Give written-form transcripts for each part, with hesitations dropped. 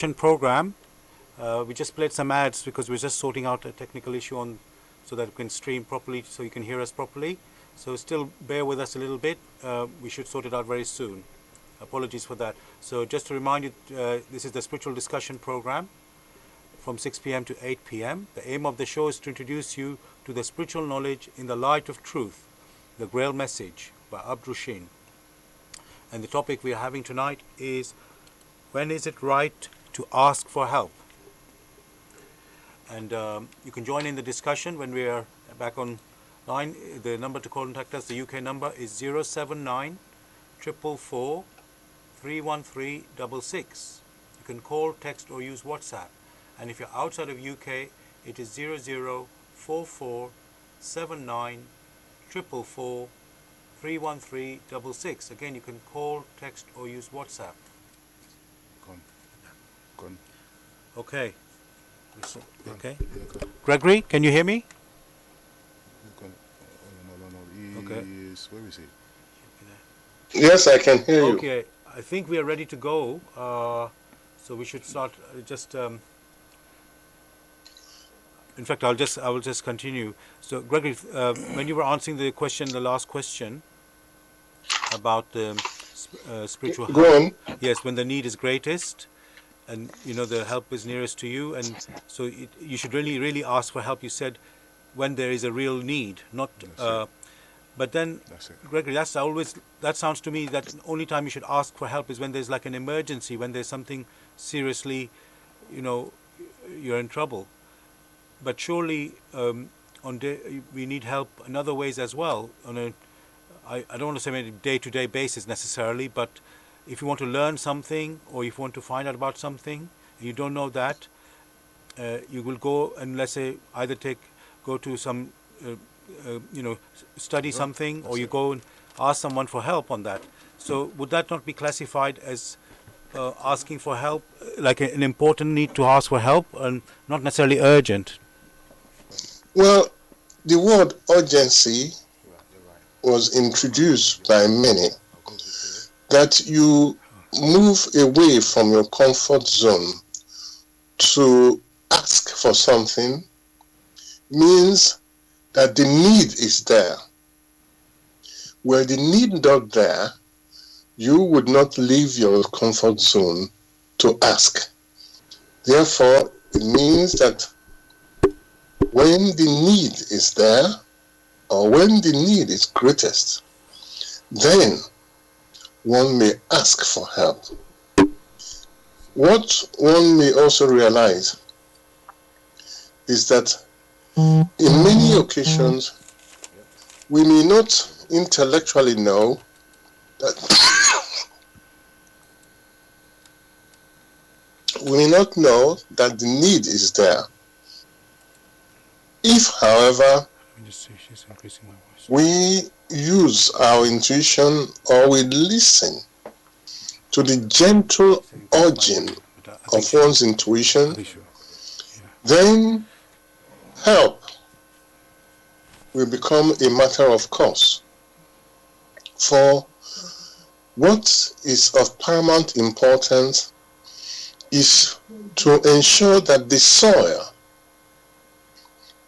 program. We just played some ads because we're just sorting out a technical issue on so that we can stream properly, so you can hear us properly. So still bear with us a little bit. We should sort it out very soon. Apologies for that. So just to remind you, this is the spiritual discussion program from 6 p.m. to 8 p.m. The aim of the show is to introduce you to the spiritual knowledge in the light of truth, the Grail message by Abdrushin. And the topic we are having tonight is, when is it right to ask for help? And you can join in the discussion when we are back online. The number to contact us, the UK number, is 079 444 31366. You can call, text or use WhatsApp. And if you're outside of UK, it is 0044 79 444 31366. Again, you can call, text or use WhatsApp. Gone. Okay. Okay. Gregory, can you hear me? No. Okay. Where is he? Yes, I can hear you. Okay. I think we are ready to go. So we should start. In fact, I will just continue. So, Gregory, when you were answering the last question about the spiritual help. Go on. Yes, when the need is greatest, and the help is nearest to you, and so you should really ask for help. You said when there is a real need, not. But then, Gregory, that sounds to me that the only time you should ask for help is when there's like an emergency, when there's something seriously, you're in trouble. But surely, we need help in other ways as well. I don't want to say on a day-to-day basis necessarily, but if you want to learn something or if you want to find out about something and you don't know that, you will go and, let's say, either go to some, study something, or you go and ask someone for help on that. So would that not be classified as asking for help, like an important need to ask for help, and not necessarily urgent? Well, the word urgency was introduced by many, that you move away from your comfort zone to ask for something means that the need is there. Were the need not there, you would not leave your comfort zone to ask. Therefore, it means that when the need is there, or when the need is greatest, then one may ask for help. What one may also realize is that in many occasions, we may not intellectually know that we may not know that the need is there. If, however, we use our intuition or we listen to the gentle urging of one's intuition, then help will become a matter of course. For what is of paramount importance is to ensure that the soil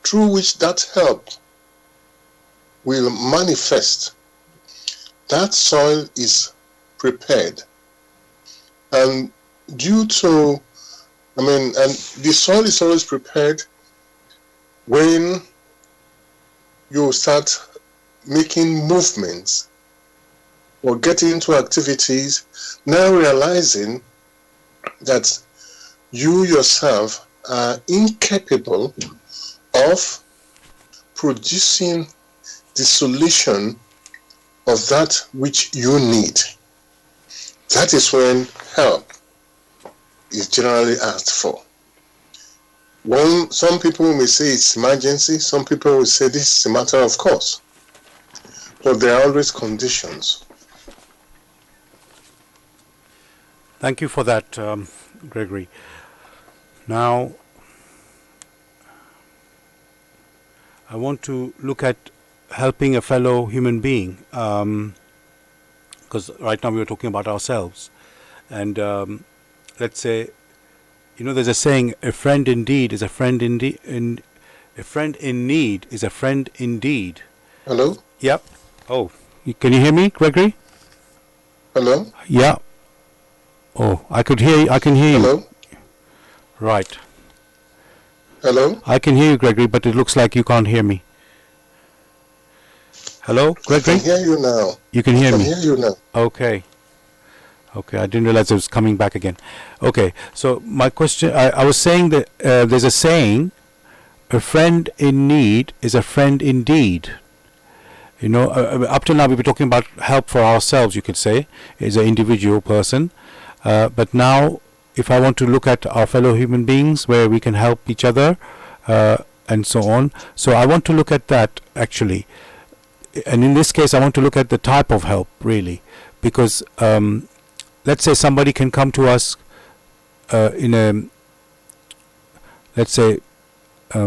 through which that help will manifest, that soil is prepared. And and the soil is always prepared when you start making movements or getting into activities, now realizing that you yourself are incapable of producing the solution of that which you need. That is when help is generally asked for. Some people may say it's emergency, some people will say this is a matter of course. But there are always conditions. Thank you for that, Gregory. Now, I want to look at helping a fellow human being, because right now we are talking about ourselves. And let's say there's a saying: a friend indeed is a friend indeed. A friend in need is a friend indeed. Hello? Yep. Oh, can you hear me, Gregory? Hello? Yeah. Oh, I could hear you. I can hear you. Hello? Right. Hello? I can hear you, Gregory, but it looks like you can't hear me. Hello, I Gregory? can hear you now. You can I hear can me? hear you now. Okay. Okay, I didn't realize it was coming back again. Okay, so my question, I was saying that there's a saying, a friend in need is a friend indeed. Up till now we were talking about help for ourselves, you could say, as an individual person. But now, if I want to look at our fellow human beings, where we can help each other, and so on. So I want to look at that, actually. And in this case, I want to look at the type of help, really. Because, let's say somebody can come to us in a, let's say, I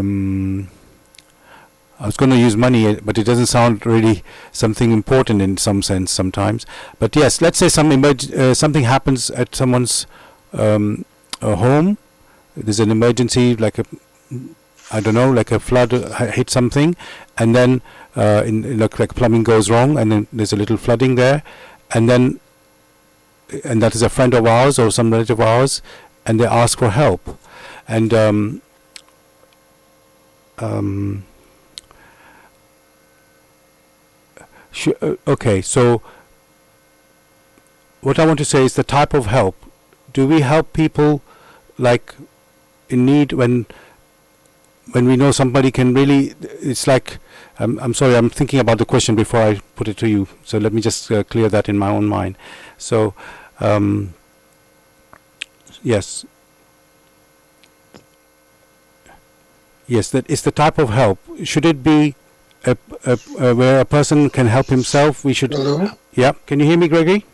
was going to use money, but it doesn't sound really something important in some sense sometimes. But yes, let's say something happens at someone's home. There's an emergency, like a flood hit something, and then like plumbing goes wrong, and then there's a little flooding there, and that is a friend of ours or some relative of ours, and they ask for help, and okay, so what I want to say is the type of help. Do we help people like in need when we know somebody can really? It's like I'm sorry, I'm thinking about the question before I put it to you. So let me just clear that in my own mind. So yes, that is the type of help. Should it be where a person can help himself? We should. Hello? Yeah, can you hear me, Gregory?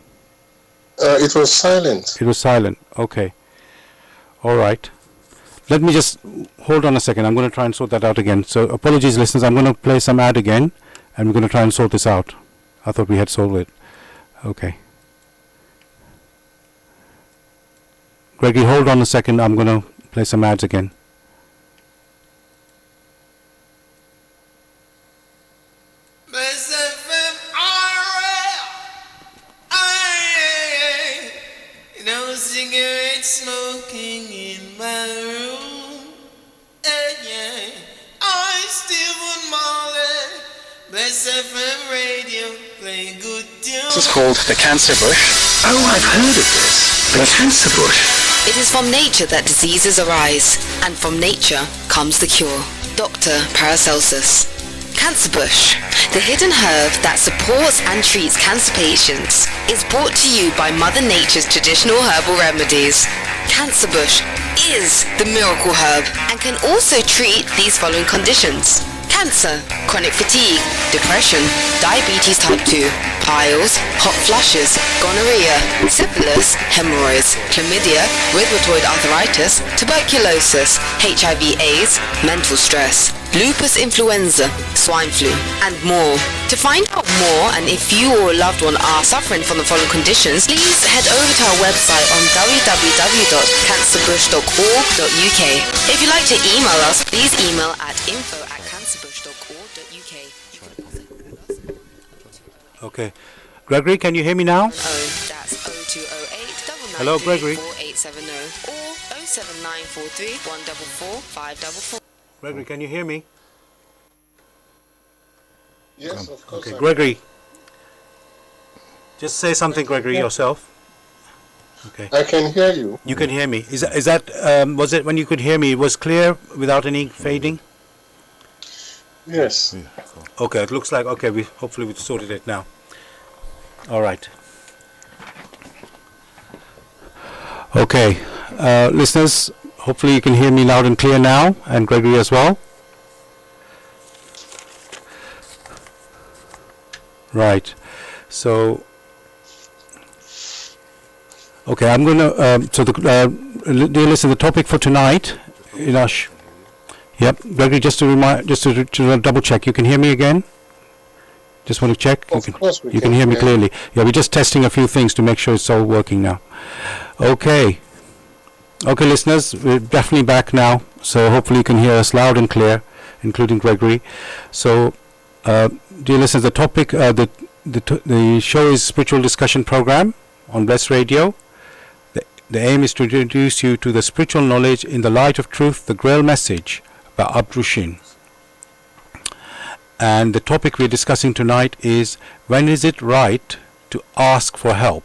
It was silent. It was silent. Okay. All right. Let me just hold on a second. I'm going to try and sort that out again. So apologies, listeners. I'm going to play some ad again, and we're going to try and sort this out. I thought we had solved it. Okay. Gregory, hold on a second. I'm going to play some ads again. Cigarette smoking in my room. Yeah. I still want Marley. Bless FM radio, play good tune. This is called the cancer bush. Oh, I've heard of this. The cancer bush. It is from nature that diseases arise, and from nature comes the cure. Dr. Paracelsus. Cancer bush, the hidden herb that supports and treats cancer patients, is brought to you by Mother Nature's traditional herbal remedies. Cancer bush is the miracle herb and can also treat these following conditions: cancer, chronic fatigue, depression, diabetes type 2, piles, hot flushes, gonorrhea, syphilis, hemorrhoids, chlamydia, rheumatoid arthritis, tuberculosis, HIV/AIDS, mental stress, lupus influenza, swine flu, and more. To find out more, and if you or a loved one are suffering from the following conditions, please head over to our website on www.cancerbush.org.uk. If you'd like to email us, please email at info@cancerbush.org.uk. Okay. Gregory, can you hear me now? That's 0208 Hello, Gregory. 4870 or 07943 144 544. Gregory, can you hear me? Yes, of course. Okay, Gregory. Just say something, Gregory, yourself. Okay. I can hear you. You can hear me. Is that was it when you could hear me? It was clear without any fading? Yes. Yeah, cool. Okay, it looks like okay. Hopefully we've sorted it now. All right. Okay, listeners. Hopefully you can hear me loud and clear now, and Gregory as well. Right. So, okay, I'm going to, dear listener, the topic for tonight, Ilash. Yep, Gregory, just to double check, you can hear me again? Just want to check? Of course we you can hear me clearly. Yeah, we're just testing a few things to make sure it's all working now. Okay. Okay, listeners, we're definitely back now, so hopefully you can hear us loud and clear, including Gregory. So, dear listeners, the topic, the show is Spiritual Discussion Program on Bless Radio. The aim is to introduce you to the spiritual knowledge in the light of truth, the Grail message by Abdushin. And the topic we're discussing tonight is, when is it right to ask for help?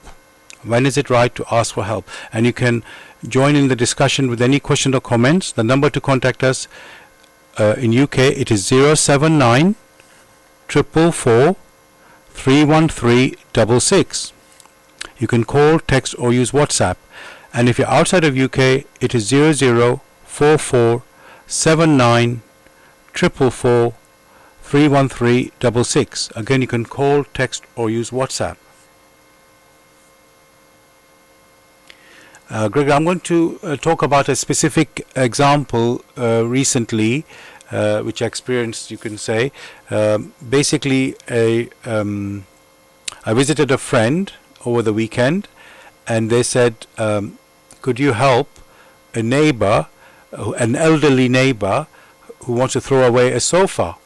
When is it right to ask for help? And you can join in the discussion with any question or comments. The number to contact us in UK, it is 079 444 31366. You can call, text or use WhatsApp. And if you're outside of UK, it is 0044 79 444 31366. Again, you can call, text or use WhatsApp. Greg, I'm going to talk about a specific example recently, which I experienced, you can say. Basically, I visited a friend over the weekend, and they said, could you help a neighbor, an elderly neighbor, who wants to throw away a sofa?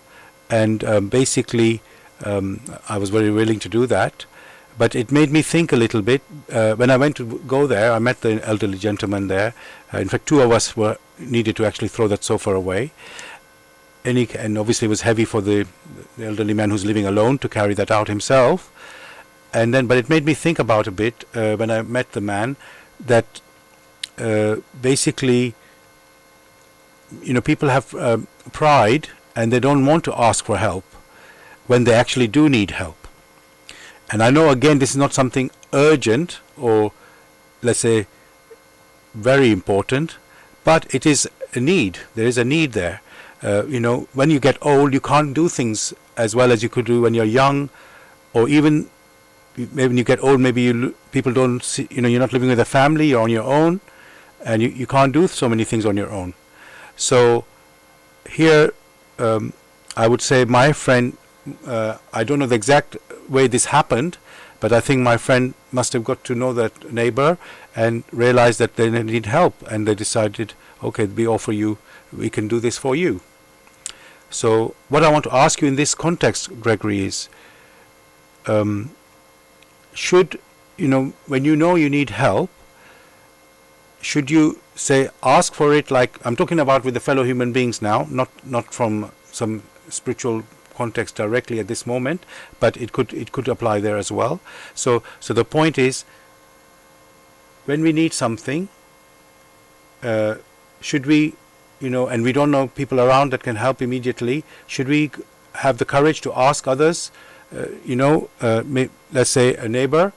And basically, I was very willing to do that. But it made me think a little bit. When I went to go there, I met the elderly gentleman there. In fact, two of us were needed to actually throw that sofa away. And obviously it was heavy for the elderly man who's living alone to carry that out himself. But it made me think about a bit when I met the man that basically, people have pride and they don't want to ask for help when they actually do need help. And I know, again, this is not something urgent or, let's say, very important, but it is a need. There is a need there. When you get old, you can't do things as well as you could do when you're young, or even maybe when you get old, maybe people don't see, you're not living with a family, you're on your own, and you can't do so many things on your own. So here, I would say my friend, I don't know the exact way this happened, but I think my friend must have got to know that neighbor and realized that they need help, and they decided, okay, we can do this for you. So what I want to ask you in this context, Gregory, is should, when you need help, should you say ask for it, like I'm talking about with the fellow human beings now, not from some spiritual context directly at this moment, but it could apply there as well. So the point is, when we need something, should we, and we don't know people around that can help immediately, should we have the courage to ask others, let's say a neighbor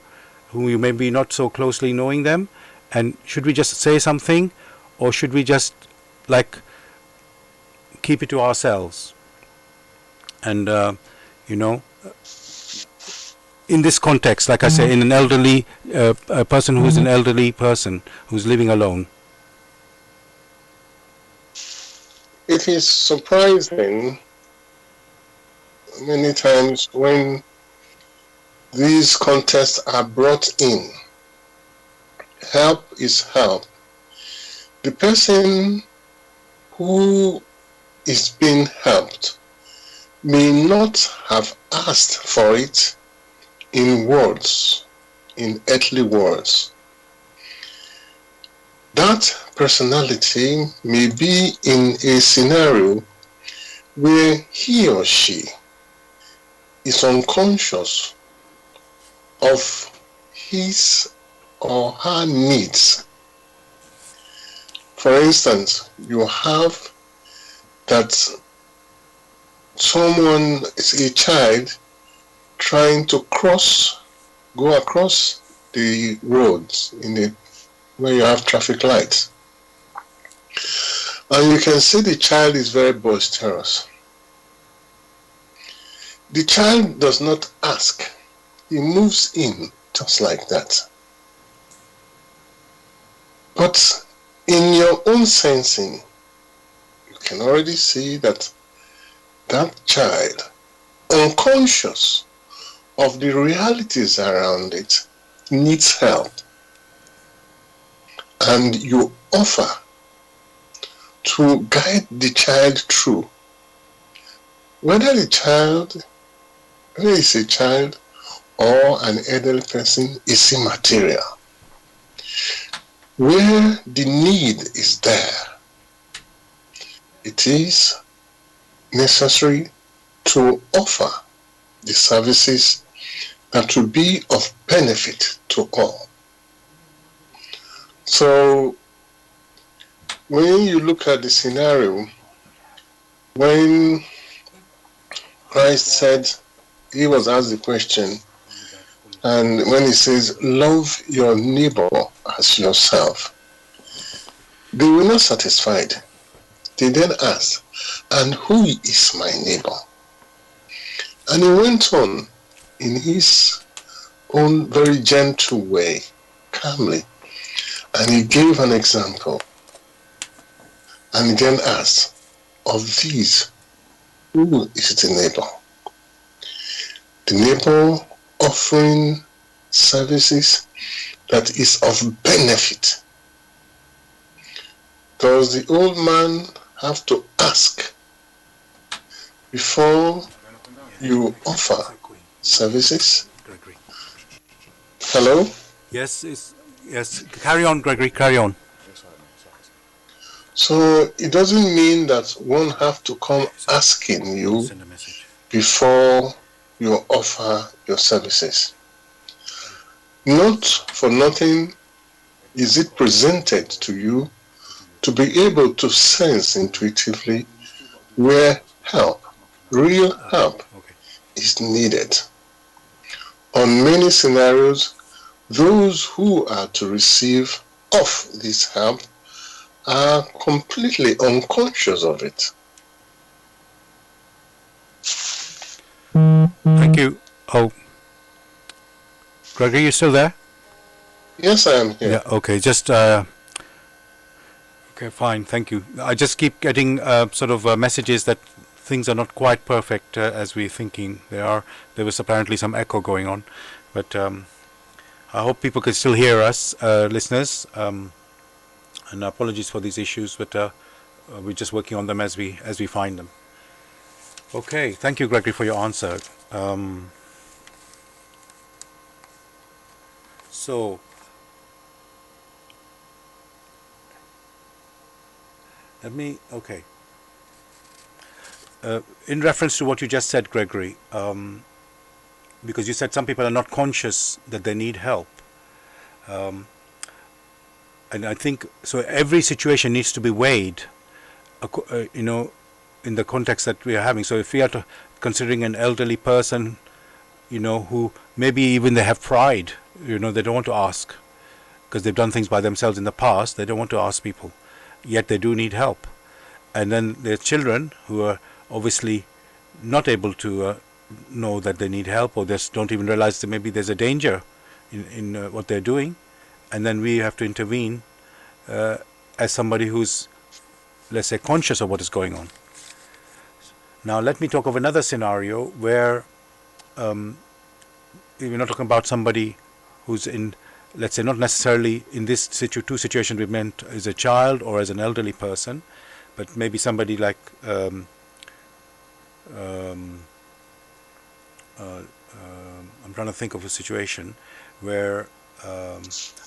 who you may be not so closely knowing them, and should we just say something, or should we just keep it to ourselves? And in this context, like I say, in an elderly a person who's an elderly person who's living alone. It is surprising many times when these contexts are brought in. Help is help. The person who is being helped may not have asked for it in words, in earthly words. That personality may be in a scenario where he or she is unconscious of his or her needs. For instance, you have that someone is a child trying to go across the roads where you have traffic lights. And you can see the child is very boisterous. The child does not ask. He moves in just like that. But in your own sensing, you can already see that that child, unconscious of the realities around it, needs help. and you offer to guide the child through, whether it's a child or an elderly person, is immaterial. Where the need is there, it is necessary to offer the services that will be of benefit to all. So when you look at the scenario, when Christ said, he was asked the question, and when he says, love your neighbor as yourself, they were not satisfied. They then asked, and who is my neighbor? And he went on in his own very gentle way, calmly, and he gave an example. And he then asked, of these, who is the neighbor? The neighbor offering services that is of benefit. Does the old man have to ask before you offer services? Hello? Yes, yes. Carry on, Gregory, carry on. So it doesn't mean that one have to come asking you Send a message. before you offer your services. Not for nothing is it presented to you to be able to sense intuitively where help, real help, is needed. On many scenarios, those who are to receive of this help are completely unconscious of it. Thank you. Oh, Gregory, you still there? Yes, I am here. Yeah, okay, just, okay, fine, thank you. I just keep getting sort of messages that things are not quite perfect as we're thinking they are. There was apparently some echo going on, but I hope people can still hear us, listeners, and apologies for these issues, but we're just working on them as we find them. Okay, thank you, Gregory, for your answer. So, let me, okay. In reference to what you just said, Gregory, because you said some people are not conscious that they need help. And I think, so every situation needs to be weighed, in the context that we are having. So if we are considering an elderly person, who maybe even they have pride, they don't want to ask because they've done things by themselves in the past. They don't want to ask people, yet they do need help. And then there's children who are obviously not able to know that they need help, or just don't even realize that maybe there's a danger in what they're doing. And then we have to intervene as somebody who's, let's say, conscious of what is going on. Now let me talk of another scenario where we're not talking about somebody who's in, let's say, not necessarily in this two situations we meant as a child or as an elderly person, but maybe somebody like I'm trying to think of a situation where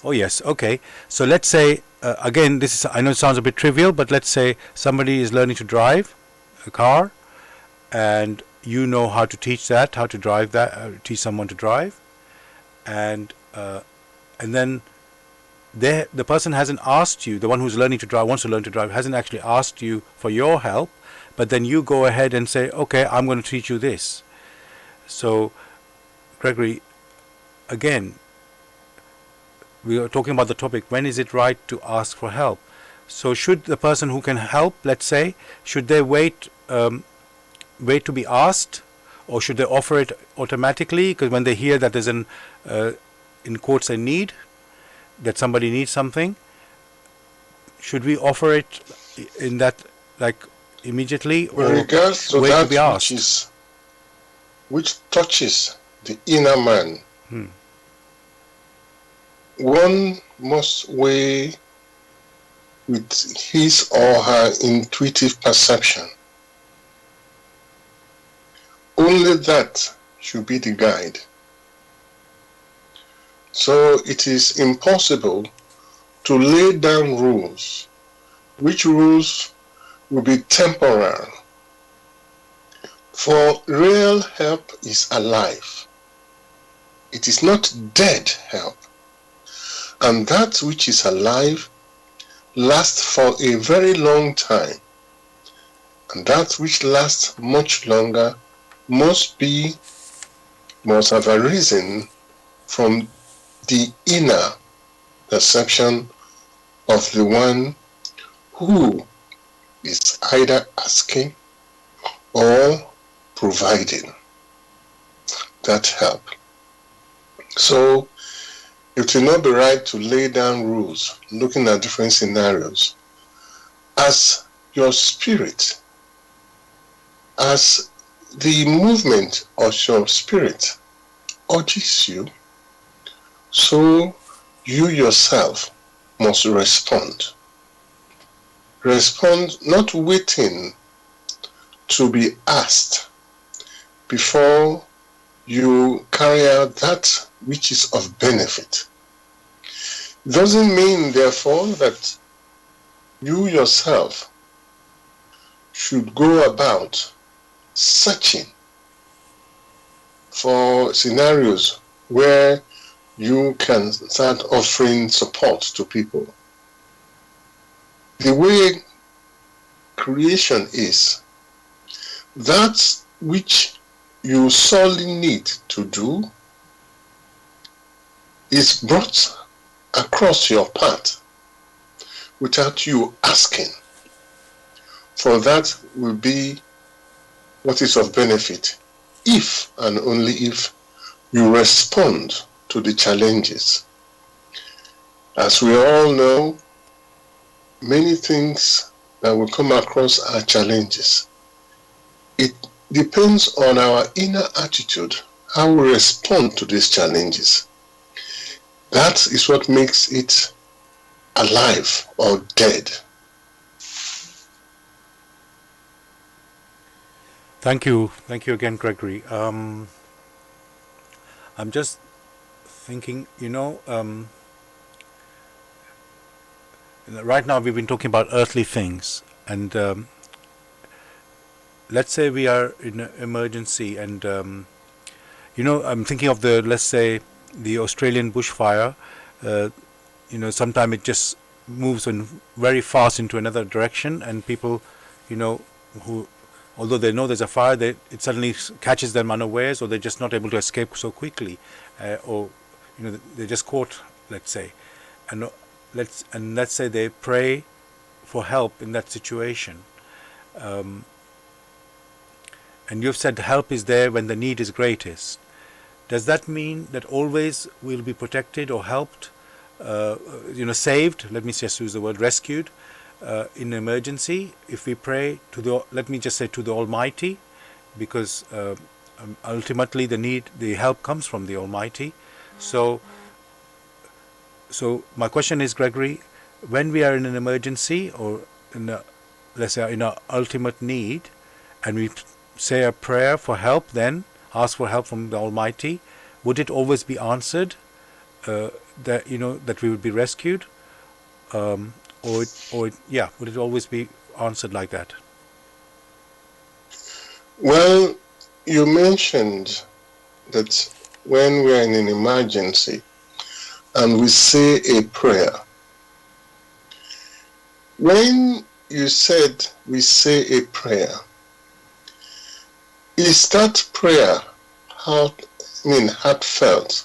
oh yes, okay. So let's say again, this is, I know it sounds a bit trivial, but let's say somebody is learning to drive a car, and you know how to teach drive that, teach someone to drive, and then the person hasn't asked you, the one who's learning to drive, wants to learn to drive, hasn't actually asked you for your help, but then you go ahead and say, okay, I'm going to teach you this. So, Gregory, again, we are talking about the topic, when is it right to ask for help? So should the person who can help, let's say, should they wait to be asked, or should they offer it automatically? Because when they hear that there's in quotes, a need, that somebody needs something, should we offer it in that, like, immediately, or with regards to wait that to be asked? which touches the inner man, one must weigh with his or her intuitive perception. Only that should be the guide. So it is impossible to lay down rules, which rules will be temporal. For real help is alive. It is not dead help. And that which is alive lasts for a very long time. And that which lasts much longer must have arisen from the inner perception of the one who is either asking or providing that help. So it will not be right to lay down rules looking at different scenarios. As your spirit, as the movement of your spirit urges you, so you yourself must respond. Respond not waiting to be asked before you carry out that which is of benefit. It doesn't mean, therefore, that you yourself should go about searching for scenarios where you can start offering support to people. The way creation is, that which you sorely need to do is brought across your path without you asking. For that will be what is of benefit if and only if you respond to the challenges. As we all know, many things that will come across are challenges. It depends on our inner attitude, how we respond to these challenges. That is what makes it alive or dead. Thank you again, Gregory. I'm just thinking, right now we've been talking about earthly things, and let's say we are in an emergency, and I'm thinking of let's say the Australian bushfire. Sometimes it just moves very fast into another direction, and people, who, although they know there's a fire, it suddenly catches them unawares, or they're just not able to escape so quickly, or they're just caught, let's say, and let's say they pray for help in that situation, and you've said help is there when the need is greatest. Does that mean that always we'll be protected or helped, saved? Let me just use the word rescued. In emergency, if we pray to let me just say to the Almighty, because ultimately the help comes from the Almighty. So my question is, Gregory, when we are in an emergency or let's say in our ultimate need, and we say a prayer for help, then ask for help from the Almighty, would it always be answered? That we would be rescued? Would it always be answered like that? Well, you mentioned that when we are in an emergency and we say a prayer, when you said we say a prayer, is that prayer heartfelt?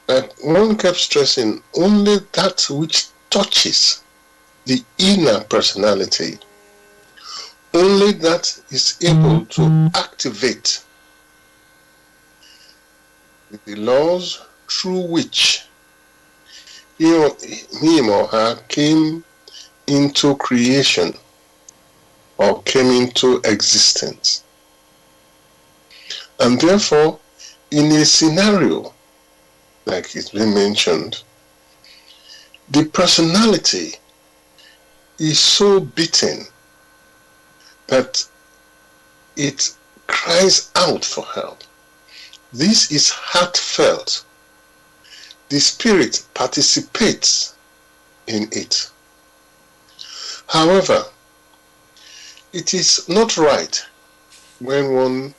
Like one kept stressing, only that which touches the inner personality, only that is able to activate the laws through which him or her came into creation or came into existence. And therefore, in a scenario like it's been mentioned, the personality is so beaten that it cries out for help. This is heartfelt. The spirit participates in it. However, it is not right when one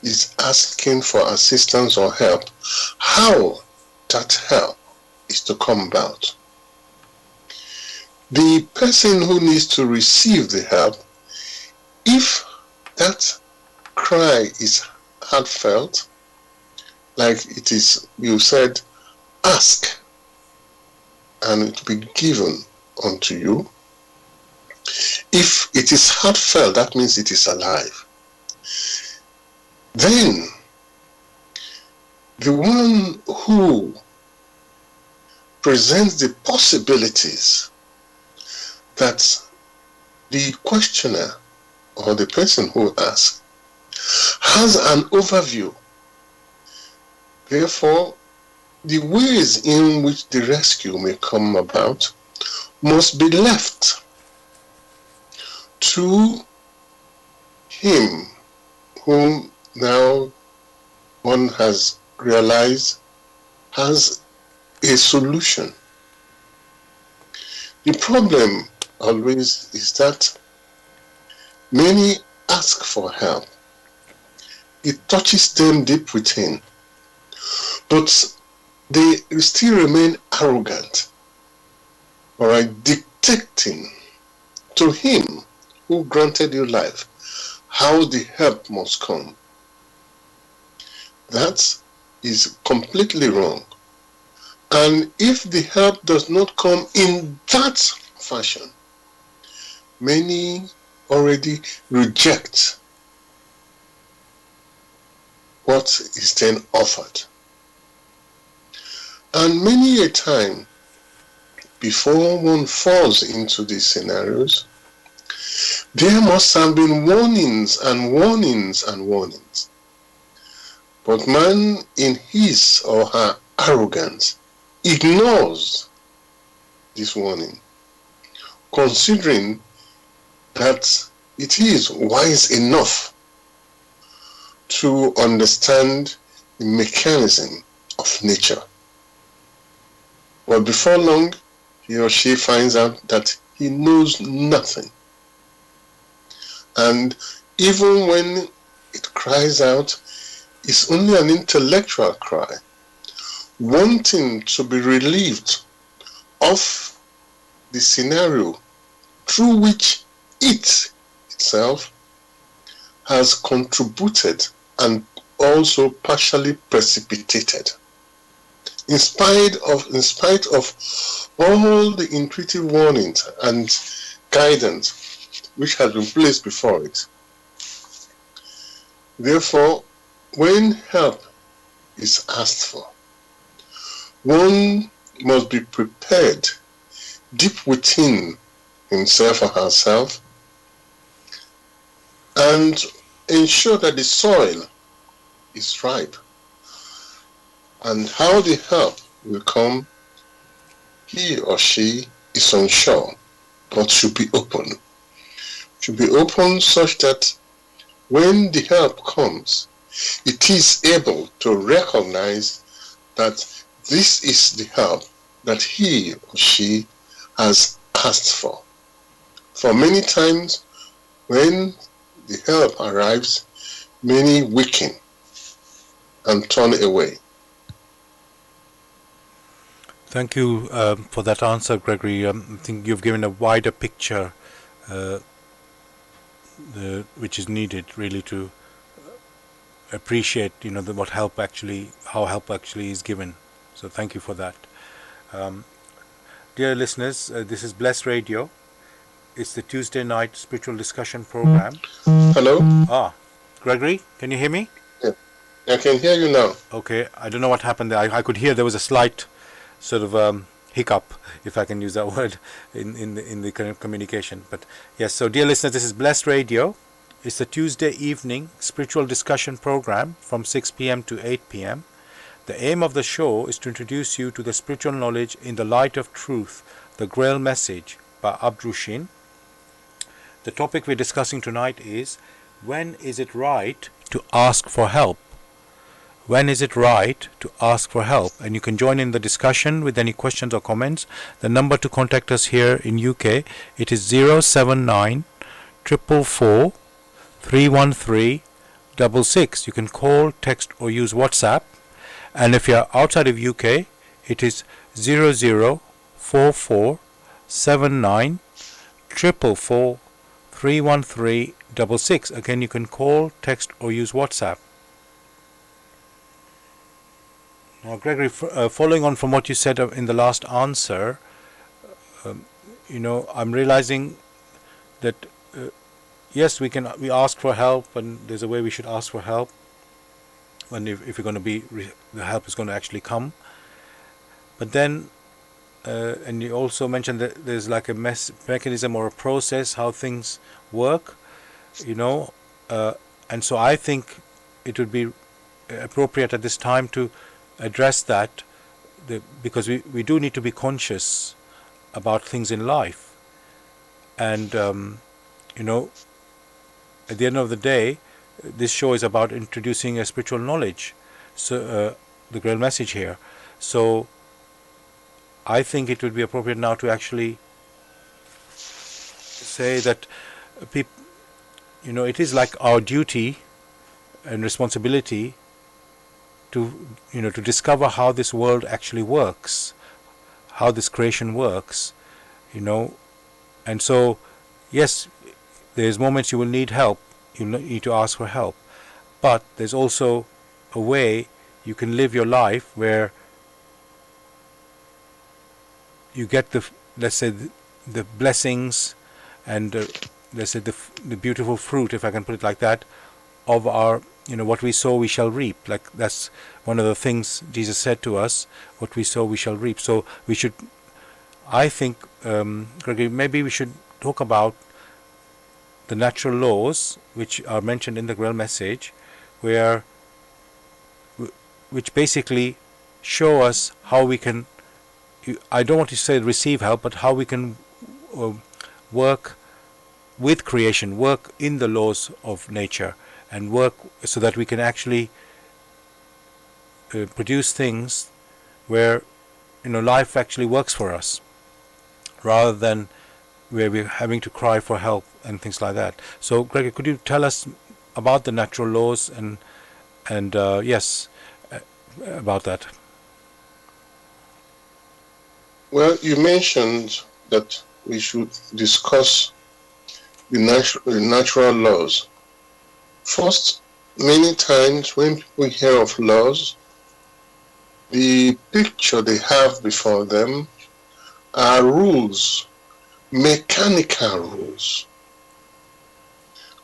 is asking for assistance or help, how that help is to come about. The person who needs to receive the help, if that cry is heartfelt, like it is, you said, ask and it will be given unto you. If it is heartfelt, that means it is alive. Then the one who presents the possibilities that the questioner or the person who asks has an overview. Therefore, the ways in which the rescue may come about must be left to him whom now one has realized has a solution. The problem always is that many ask for help. It touches them deep within, but they still remain arrogant, or dictating to him who granted you life how the help must come. That is completely wrong. And if the help does not come in that fashion, many already reject what is then offered. And many a time, before one falls into these scenarios, there must have been warnings and warnings and warnings. But man, in his or her arrogance, ignores this warning, considering that it is wise enough to understand the mechanism of nature. But before long, he or she finds out that he knows nothing. And even when it cries out, it's only an intellectual cry, wanting to be relieved of the scenario through which it itself has contributed and also partially precipitated. In spite of all the intuitive warnings and guidance which has been placed before it. Therefore, when help is asked for, one must be prepared deep within himself or herself and ensure that the soil is ripe. And how the help will come, he or she is unsure, but should be open. Should be open such that when the help comes, it is able to recognize that this is the help that he or she has asked for. For many times, when the help arrives, many weaken and turn away. Thank you for that answer, Gregory. I think you've given a wider picture which is needed really to appreciate, how help actually is given. So thank you for that. Dear listeners, this is Bless Radio. It's the Tuesday night spiritual discussion program. Hello? Gregory, can you hear me? Yeah. I can hear you now. Okay, I don't know what happened there. I could hear there was a slight sort of hiccup, if I can use that word, in the kind of communication. But yes, so dear listeners, this is Blessed Radio. It's the Tuesday evening spiritual discussion program from 6 p.m. to 8 p.m. The aim of the show is to introduce you to the spiritual knowledge in the light of truth, the Grail message by Abdrushin. The topic we're discussing tonight is, when is it right to ask for help? When is it right to ask for help? And you can join in the discussion with any questions or comments. The number to contact us here in UK, it is 079 444 313 66. You can call, text or use WhatsApp. And if you're outside of UK, it is 0044 79 444 313 66. Again, you can call, text or use WhatsApp. Now, Gregory, following on from what you said in the last answer, I'm realizing that yes, we ask for help, and there's a way we should ask for help. When if you're going to be, the help is going to actually come. But then, and you also mentioned that there's like a mechanism or a process how things work, and so I think it would be appropriate at this time to address that, because we do need to be conscious about things in life, and at the end of the day, this show is about introducing a spiritual knowledge, so the Grail message here. So I think it would be appropriate now to actually say that it is like our duty and responsibility to discover how this world actually works, how this creation works, and so yes, there's moments you will need help, you need to ask for help, but there's also a way you can live your life where you get the blessings and let's say the beautiful fruit, if I can put it like that, of our, what we sow we shall reap. Like, that's one of the things Jesus said to us, what we sow we shall reap. So we should, I think, Gregory, maybe we should talk about the natural laws which are mentioned in the Grail message, which basically show us how we can, I don't want to say receive help, but how we can work with creation, work in the laws of nature, and work so that we can actually produce things where life actually works for us, rather than where we're having to cry for help and things like that. So, Gregory, could you tell us about the natural laws and yes, about that? Well, you mentioned that we should discuss the natural laws. First, many times when people hear of laws, the picture they have before them are rules, mechanical rules,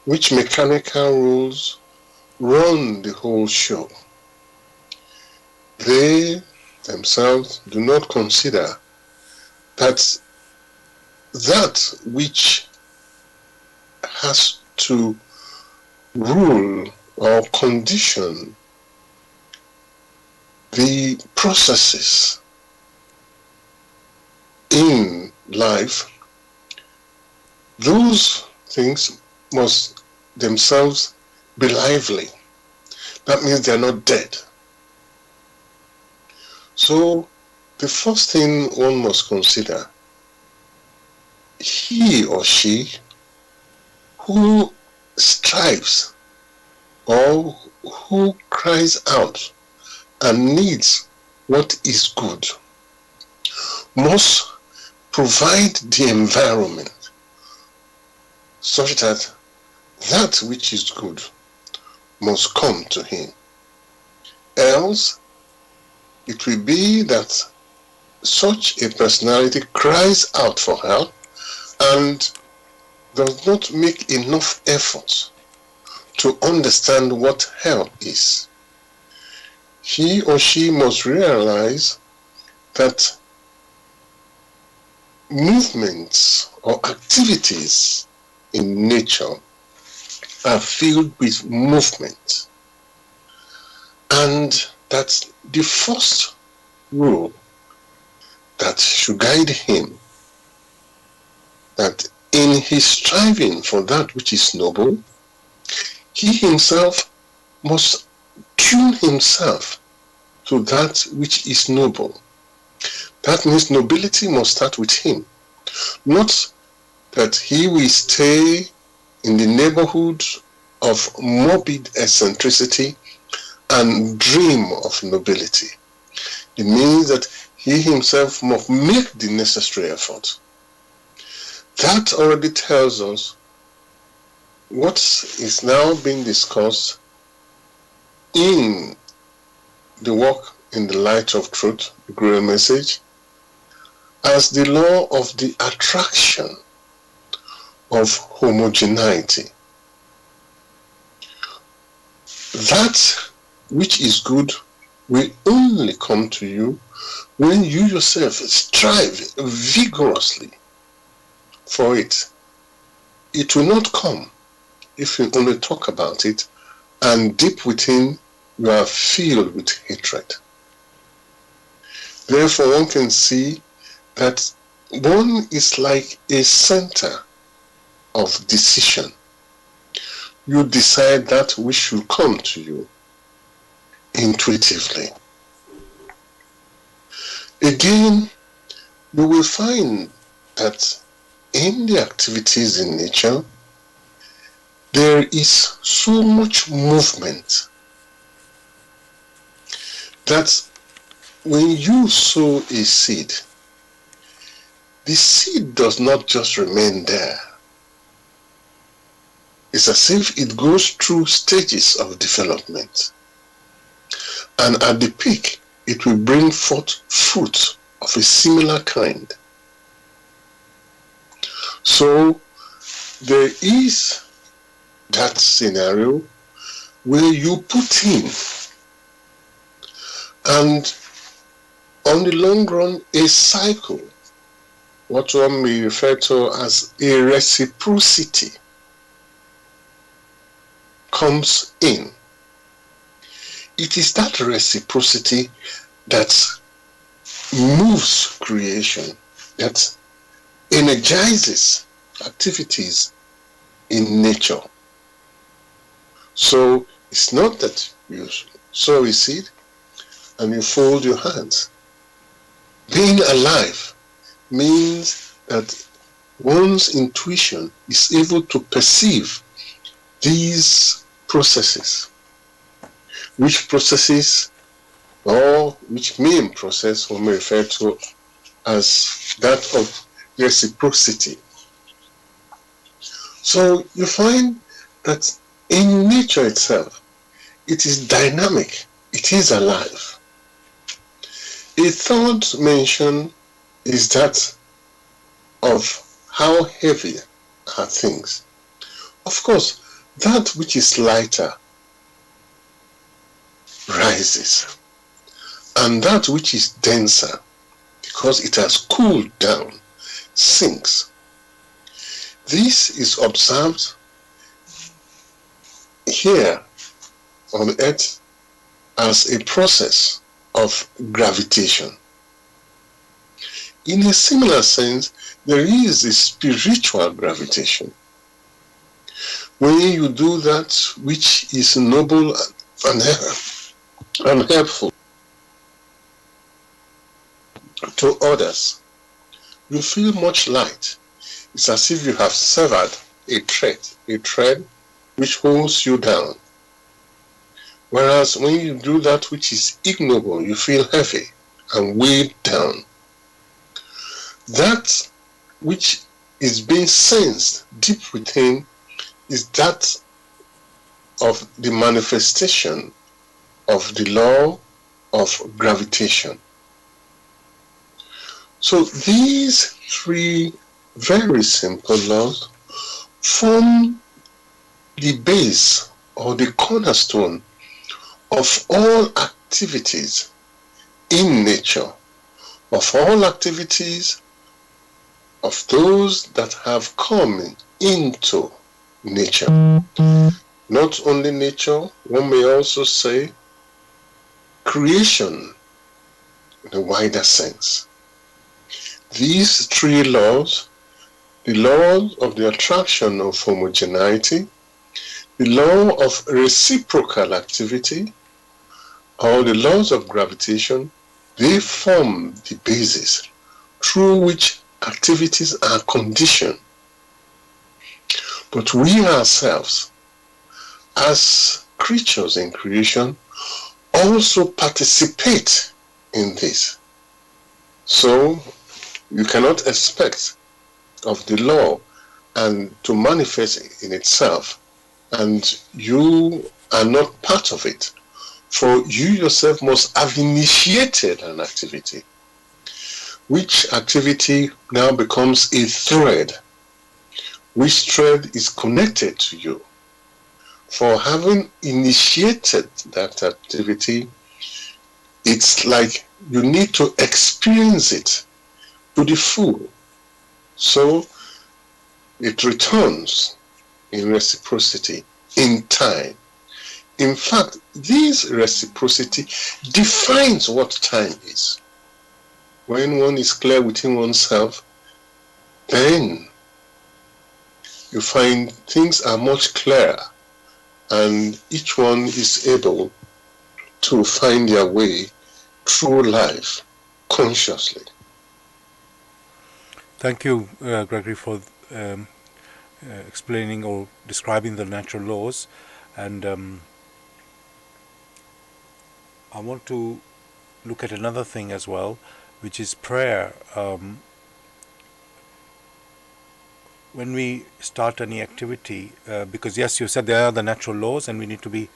which mechanical rules run the whole show. They themselves do not consider that which has to rule or condition the processes in life, those things must themselves be lively. That means they are not dead. So the first thing one must consider, he or she who strives or who cries out and needs what is good must provide the environment such that that which is good must come to him. Else, it will be that such a personality cries out for help and does not make enough effort to understand what help is. He or she must realize that movements or activities in nature are filled with movement, and that the first rule that should guide him, that in his striving for that which is noble, he himself must tune himself to that which is noble. That means nobility must start with him. Not that he will stay in the neighborhood of morbid eccentricity and dream of nobility. It means that he himself must make the necessary effort. That already tells us what is now being discussed in the work in the light of truth, the grail message, as the law of the attraction of homogeneity. That which is good will only come to you when you yourself strive vigorously for it. It will not come if you only talk about it and deep within you are filled with hatred. Therefore, one can see that one is like a center of decision. You decide that which should come to you intuitively. Again, you will find that in the activities in nature, there is so much movement that when you sow a seed, the seed does not just remain there. It's as if it goes through stages of development. And at the peak, it will bring forth fruit of a similar kind. So there is that scenario where you put in, and on the long run, a cycle, what one may refer to as a reciprocity, comes in. It is that reciprocity that moves creation, that energizes activities in nature. So it's not that you sow a seed and you fold your hands. Being alive means that one's intuition is able to perceive these processes, which main process we may refer to as that of reciprocity. So you find that in nature itself, it is dynamic, it is alive. A third mention is that of how heavy are things. Of course, that which is lighter rises, and that which is denser, because it has cooled down, sinks. This is observed here on earth as a process of gravitation. In a similar sense, there is a spiritual gravitation. When you do that which is noble and helpful to others, you feel much light. It's as if you have severed a thread which holds you down. Whereas when you do that which is ignoble, you feel heavy and weighed down. That which is being sensed deep within is that of the manifestation of the law of gravitation. So these three very simple laws form the base or the cornerstone of all activities in nature, of all activities of those that have come into nature. Not only nature, one may also say creation in a wider sense. These three laws, the law of the attraction of homogeneity, the law of reciprocal activity, or the laws of gravitation, they form the basis through which activities are conditioned. But we ourselves, as creatures in creation, also participate in this. So you cannot expect of the law and to manifest in itself, and you are not part of it. For you yourself must have initiated an activity, which activity now becomes a thread, which thread is connected to you. For having initiated that activity, it's like you need to experience it to the full. So it returns in reciprocity, in time. In fact, this reciprocity defines what time is. When one is clear within oneself, then you find things are much clearer, and each one is able to find their way through life consciously. Thank you, Gregory, for explaining or describing the natural laws. And I want to look at another thing as well, which is prayer. When we start any activity, because yes, you said there are the natural laws and we need to be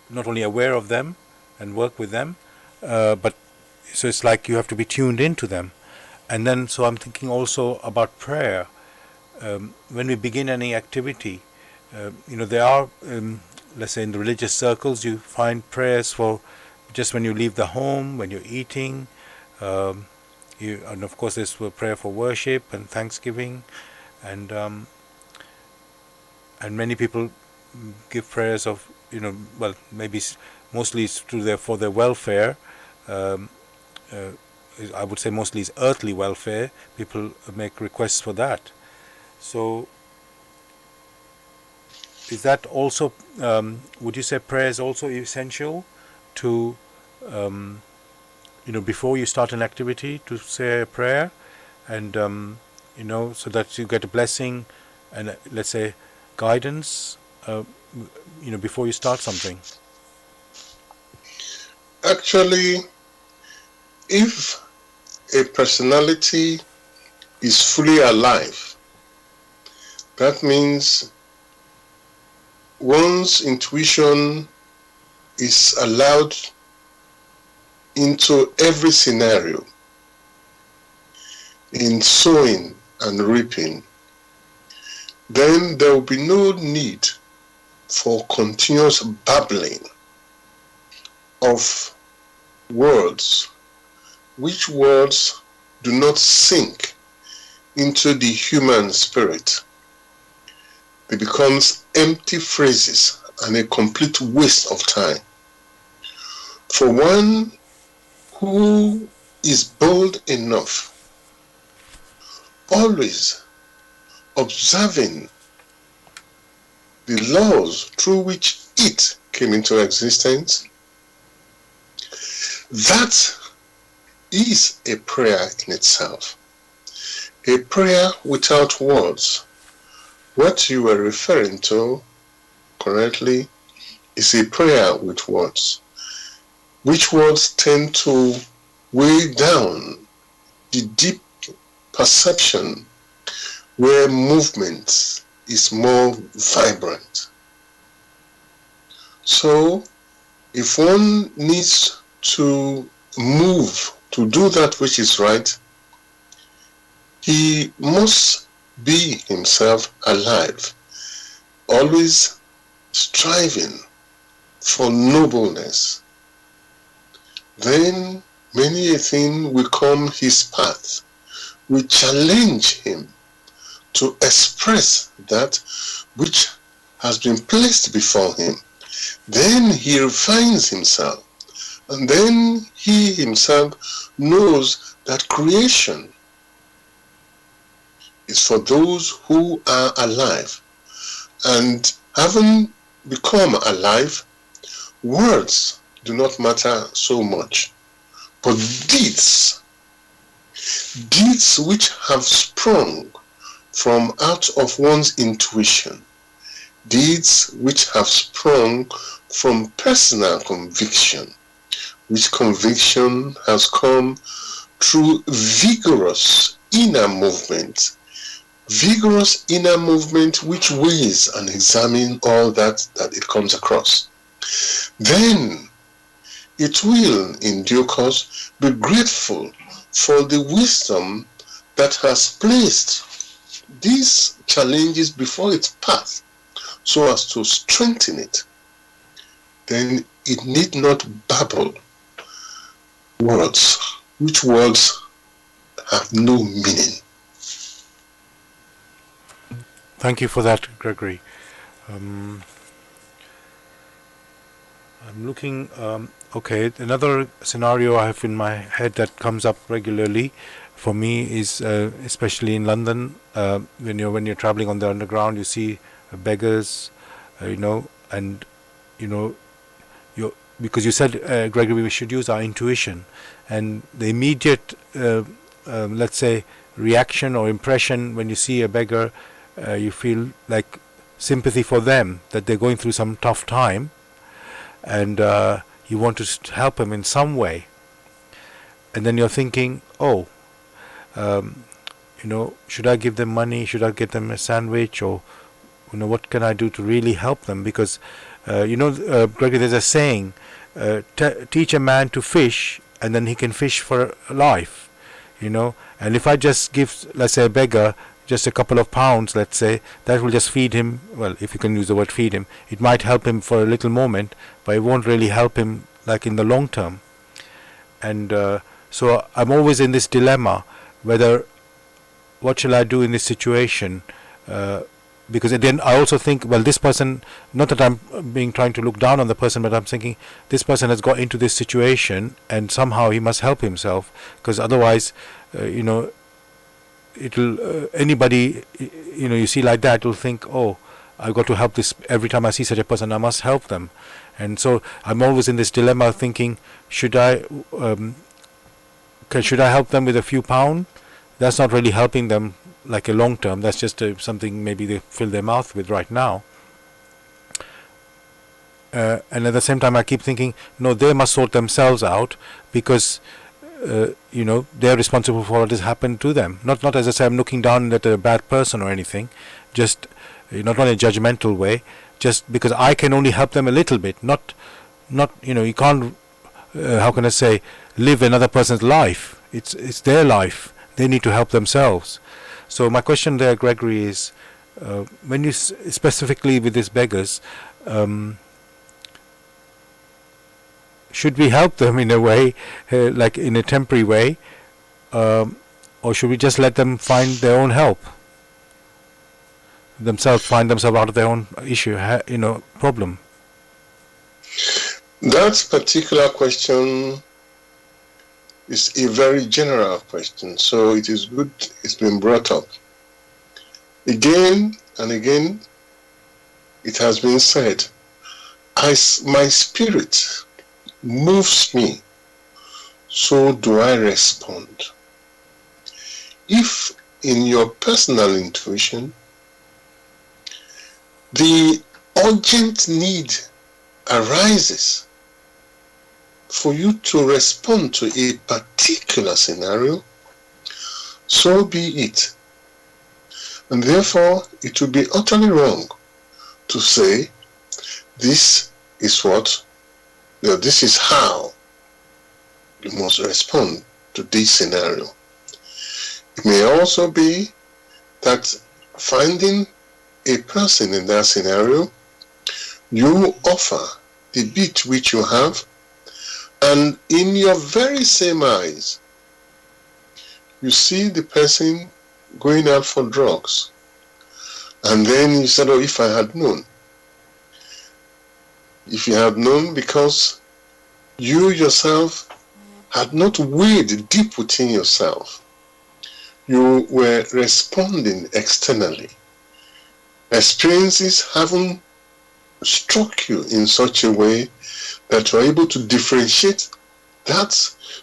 not only aware of them and work with them, but so it's like you have to be tuned into them. And then, so I'm thinking also about prayer. When we begin any activity, there are, let's say in the religious circles, you find prayers for just when you leave the home, when you're eating, and of course there's a prayer for worship and thanksgiving, and many people give prayers of, well, maybe mostly it's for their welfare. I would say mostly it's earthly welfare. People make requests for that. So is that also, would you say prayer is also essential to, before you start an activity, to say a prayer, and, so that you get a blessing and, let's say, guidance, before you start something? Actually, if a personality is fully alive, that means one's intuition is allowed into every scenario, in sowing and reaping, then there will be no need for continuous babbling of words, which words do not sink into the human spirit. They become empty phrases and a complete waste of time. For one who is bold enough, always observing the laws through which it came into existence, that is a prayer in itself. A prayer without words. What you were referring to correctly is a prayer with words, which words tend to weigh down the deep perception where movement is more vibrant. So, if one needs to move to do that which is right, he must be himself alive, always striving for nobleness. Then many a thing will come his path, will challenge him to express that which has been placed before him. Then he refines himself And then he himself knows that creation is for those who are alive. And having become alive, words do not matter so much, but deeds which have sprung from out of one's intuition, deeds which have sprung from personal conviction, which conviction has come through vigorous inner movement which weighs and examines all that it comes across. Then it will, in due course, be grateful for the wisdom that has placed these challenges before its path so as to strengthen it. Then it need not babble words, which words have no meaning. Thank you for that, Gregory. I'm looking, okay, another scenario I have in my head that comes up regularly for me is, especially in London, when you're traveling on the underground, you see beggars, and, because you said, Gregory, we should use our intuition, and the immediate, let's say, reaction or impression when you see a beggar, you feel like sympathy for them, that they're going through some tough time, and you want to help them in some way. And then you're thinking, should I give them money? Should I get them a sandwich? Or, what can I do to really help them? Because, Gregory, there's a saying, teach a man to fish, and then he can fish for life, And if I just give, let's say, a beggar just a couple of pounds, let's say, that will just feed him, well, if you can use the word feed him, it might help him for a little moment, but it won't really help him like in the long term. And so I'm always in this dilemma, whether, what shall I do in this situation? Because then I also think, well, this person, not that I'm trying to look down on the person, but I'm thinking this person has got into this situation and somehow he must help himself, because otherwise, it'll anybody you see like that will think, I've got to help this. Every time I see such a person, I must help them. And so I'm always in this dilemma thinking, should I help them with a few pounds? That's not really helping them like a long term. That's just something maybe they fill their mouth with right now. And at the same time I keep thinking, no, they must sort themselves out, because they're responsible for what has happened to them. Not as I say, I'm looking down at a bad person or anything, just not in a judgmental way, just because I can only help them a little bit, not you can't, how can I say, live another person's life. It's their life. They need to help themselves. So my question there, Gregory, is when you specifically with these beggars, should we help them in a way, like in a temporary way, or should we just let them find their own help? Find themselves out of their own issue, problem? That particular question is a very general question, so it is good it's been brought up. Again and again, it has been said, my spirit moves me, so do I respond. If in your personal intuition, the urgent need arises for you to respond to a particular scenario, so be it. And therefore, it would be utterly wrong to say, this is what, this is how you must respond to this scenario. It may also be that finding a person in that scenario, you offer the bit which you have, and in your very same eyes, you see the person going out for drugs. And then you said, if I had known. If you had known, because you yourself had not weighed deep within yourself. You were responding externally. Experiences haven't struck you in such a way that you are able to differentiate that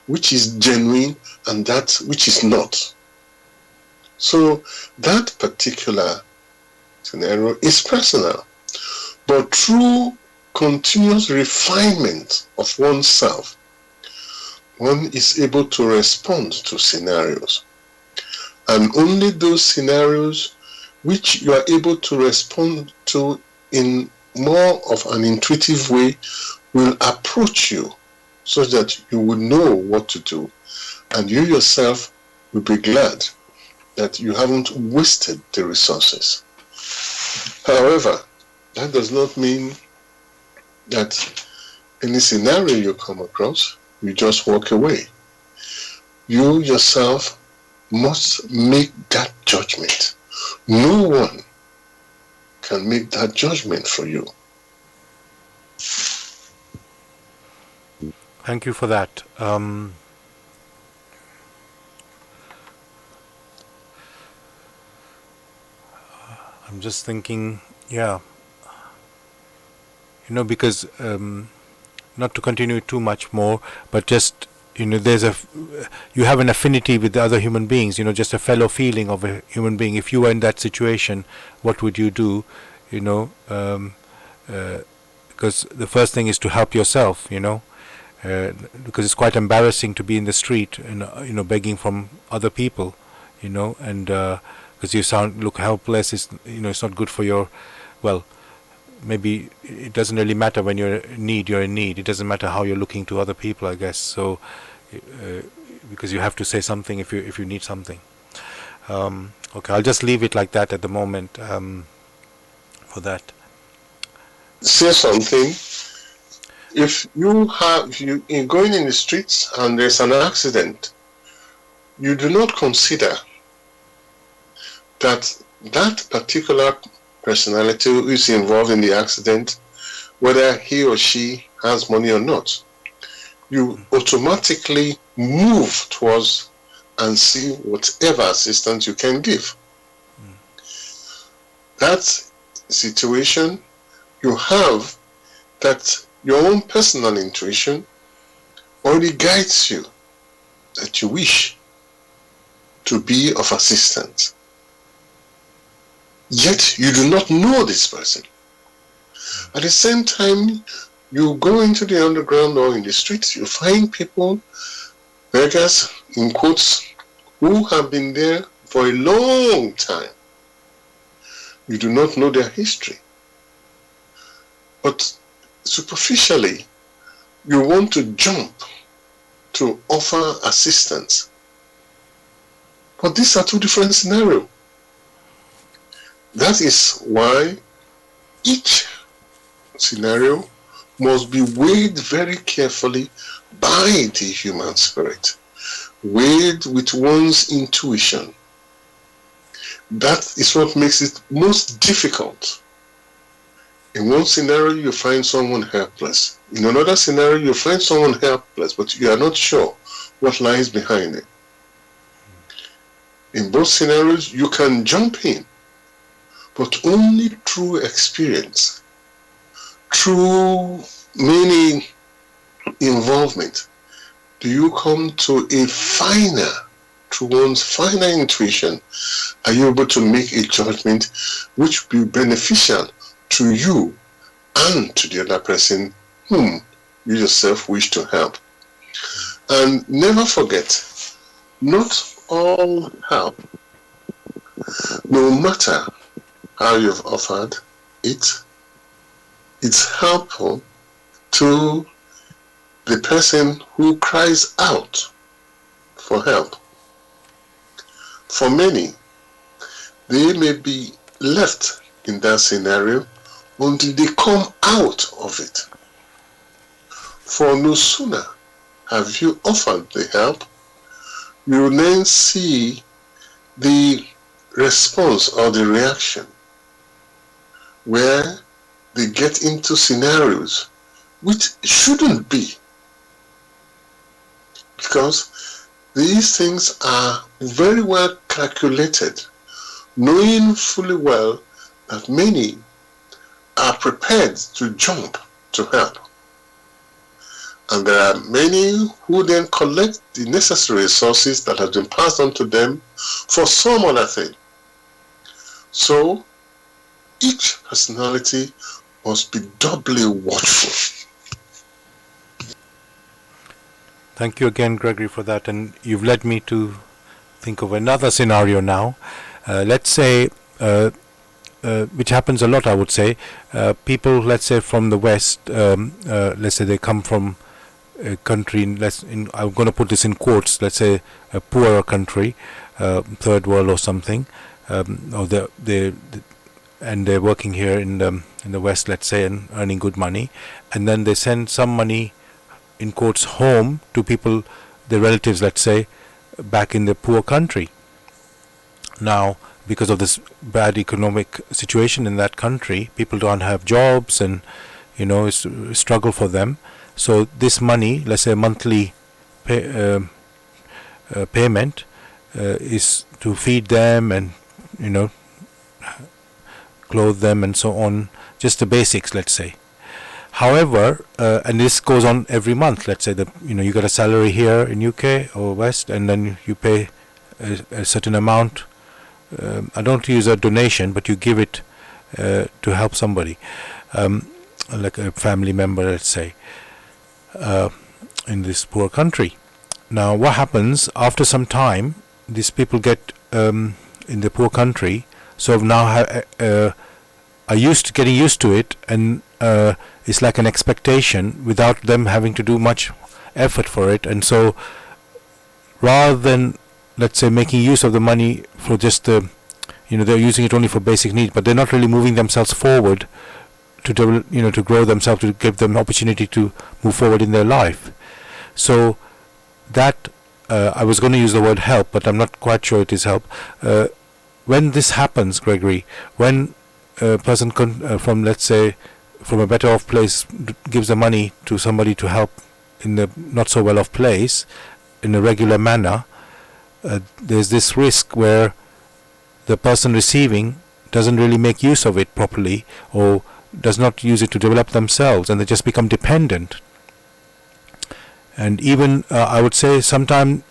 which is genuine and that which is not. So that particular scenario is personal, but through continuous refinement of oneself, one is able to respond to scenarios. And only those scenarios which you are able to respond to in more of an intuitive way will approach you so that you will know what to do. And you yourself will be glad that you haven't wasted the resources. However, that does not mean that any scenario you come across, you just walk away. You yourself must make that judgment. No one can make that judgment for you. Thank you for that. I'm just thinking, yeah, because not to continue too much more, but just, you have an affinity with the other human beings, just a fellow feeling of a human being. If you were in that situation, what would you do? Because the first thing is to help yourself, because it's quite embarrassing to be in the street and, begging from other people, and because you look helpless. It's not good for your, well, maybe it doesn't really matter when you're in need. It doesn't matter how you're looking to other people, I guess. So, because you have to say something if you need something. Okay, I'll just leave it like that at the moment. For that. Say something. If you going in the streets and there's an accident, you do not consider that particular personality who is involved in the accident, whether he or she has money or not. You automatically move towards and see whatever assistance you can give. That situation, you have that your own personal intuition already guides you that you wish to be of assistance. Yet you do not know this person. At the same time, you go into the underground or in the streets, you find people, beggars, in quotes, who have been there for a long time. You do not know their history. But superficially, you want to jump to offer assistance. But these are two different scenarios. That is why each scenario must be weighed very carefully by the human spirit, weighed with one's intuition. That is what makes it most difficult. In one scenario, you find someone helpless. In another scenario, you find someone helpless, but you are not sure what lies behind it. In both scenarios, you can jump in, but only through experience, through many involvement, do you come to through one's finer intuition, are you able to make a judgment which will be beneficial to you and to the other person whom you yourself wish to help. And never forget, not all help, no matter how you've offered it, it's helpful to the person who cries out for help. For many, they may be left in that scenario until they come out of it. For no sooner have you offered the help, you will then see the response or the reaction where they get into scenarios which shouldn't be because these things are very well calculated, knowing fully well that many are prepared to jump to help. And there are many who then collect the necessary resources that have been passed on to them for some other thing. So each personality must be doubly watchful. Thank you again, Gregory, for that. And you've led me to think of another scenario now. Let's say, which happens a lot, I would say, people, let's say from the West, let's say they come from a country, I'm going to put this in quotes, let's say a poorer country, third world or something, or they're working here in the West, let's say, and earning good money, and then they send some money, in quotes, home to people, their relatives, let's say, back in the poor country. Now, because of this bad economic situation in that country, people don't have jobs, and it's a struggle for them. So this money, let's say monthly payment, is to feed them and clothe them and so on, just the basics, let's say. However, and this goes on every month. Let's say that you get a salary here in UK or West, and then you pay a certain amount. I don't use a donation, but you give it to help somebody, like a family member, let's say, in this poor country. Now, what happens after some time? These people get in the poor country, so now are getting used to it, and it's like an expectation without them having to do much effort for it. And so, rather than, let's say, making use of the money for just they're using it only for basic needs, but they're not really moving themselves forward to grow themselves, to give them opportunity to move forward in their life. So that I was going to use the word help, but I'm not quite sure it is help. When this happens, Gregory, when a person from, let's say, from a better off place gives the money to somebody to help in the not so well off place in a regular manner, there's this risk where the person receiving doesn't really make use of it properly, or does not use it to develop themselves, and they just become dependent. And even I would say sometimes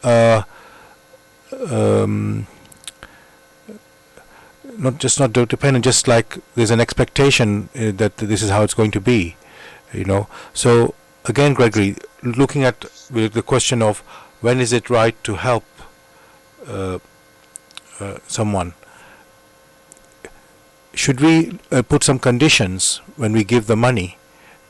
not dependent, just like there's an expectation that this is how it's going to be, So again, Gregory, looking at the question of when is it right to help someone, should we put some conditions when we give the money,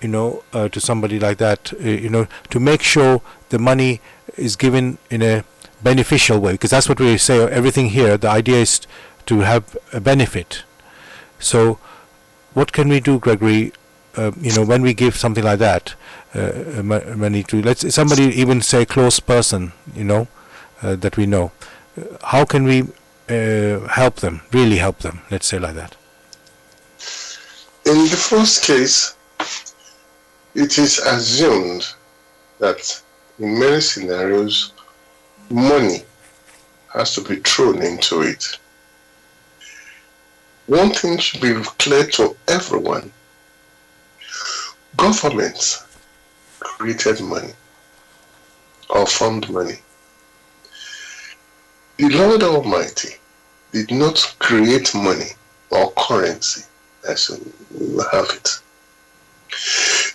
to somebody like that, to make sure the money is given in a beneficial way? Because that's what we say, everything here, the idea is to have a benefit. So what can we do, Gregory, when we give something like that, money to, let's somebody, even say close person, that we know, how can we help them, really help them, let's say like that? In the first case, it is assumed that in many scenarios, money has to be thrown into it. One thing should be clear to everyone. Governments created money or formed money. The Lord Almighty did not create money or currency as we have it.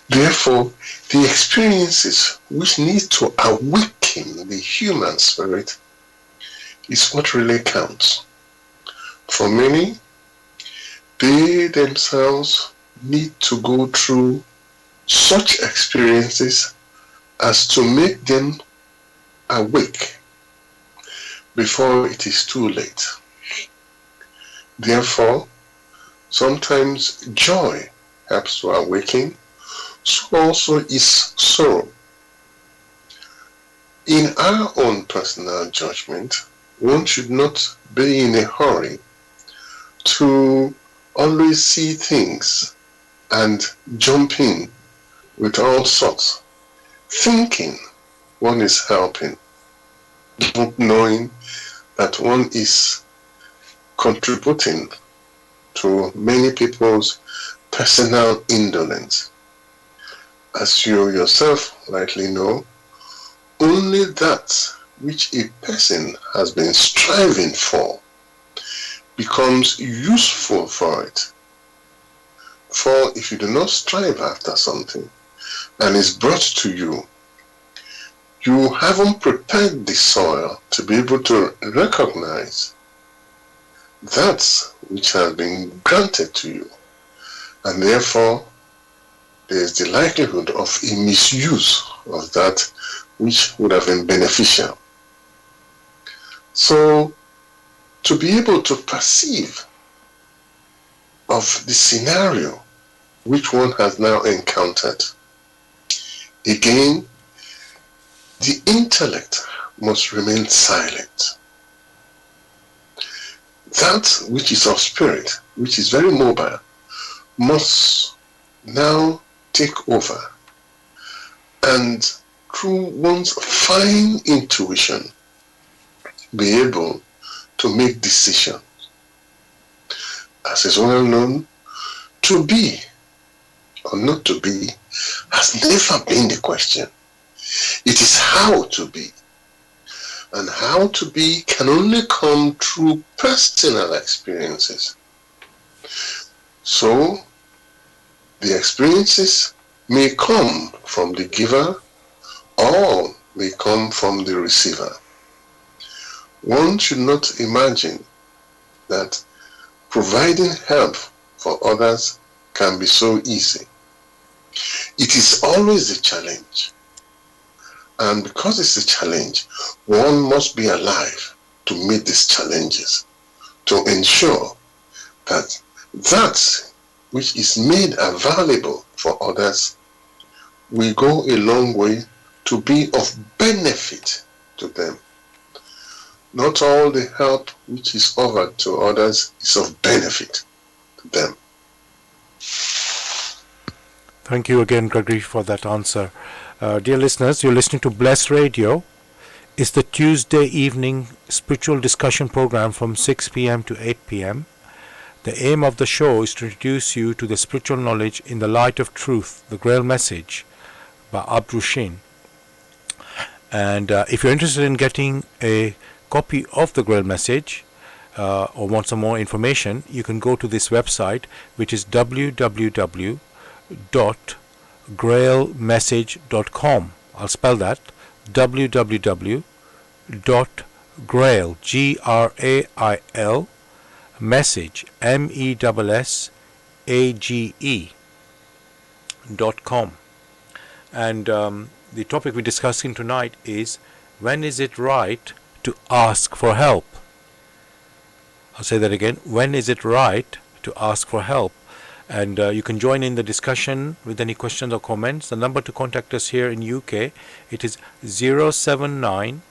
Therefore, the experiences which need to awaken the human spirit is what really counts. For many, they themselves need to go through such experiences as to make them awake before it is too late. Therefore, sometimes joy helps to awaken, so also is sorrow. In our own personal judgment, one should not be in a hurry to always see things and jump in with all sorts, thinking one is helping, not knowing that one is contributing to many people's personal indolence. As you yourself rightly know, only that which a person has been striving for becomes useful for it. For if you do not strive after something and is brought to you, you haven't prepared the soil to be able to recognize that which has been granted to you, and therefore there is the likelihood of a misuse of that which would have been beneficial. So, to be able to perceive of the scenario which one has now encountered, again, the intellect must remain silent. That which is of spirit, which is very mobile, must now take over, and through one's fine intuition be able to make decisions. As is well known, to be or not to be has never been the question. It is how to be. And how to be can only come through personal experiences. So, the experiences may come from the giver or may come from the receiver. One should not imagine that providing help for others can be so easy. It is always a challenge. And because it's a challenge, one must be alive to meet these challenges, to ensure that that which is made available for others will go a long way to be of benefit to them. Not all the help which is offered to others is of benefit to them. Thank you again, Gregory, for that answer. Dear listeners, you're listening to Bless Radio. It's the Tuesday evening spiritual discussion program from 6 p.m. to 8 p.m. The aim of the show is to introduce you to the spiritual knowledge in the light of truth, the Grail message by Abdul. And if you're interested in getting a copy of the Grail message or want some more information, you can go to this website, which is www.grailmessage.com. I'll spell that, www.grail, Grail, message, MESSAGE.com. And the topic we're discussing tonight is, when is it right to ask for help? I'll say that again. When is it right to ask for help? And you can join in the discussion with any questions or comments. The number to contact us here in UK, it is 079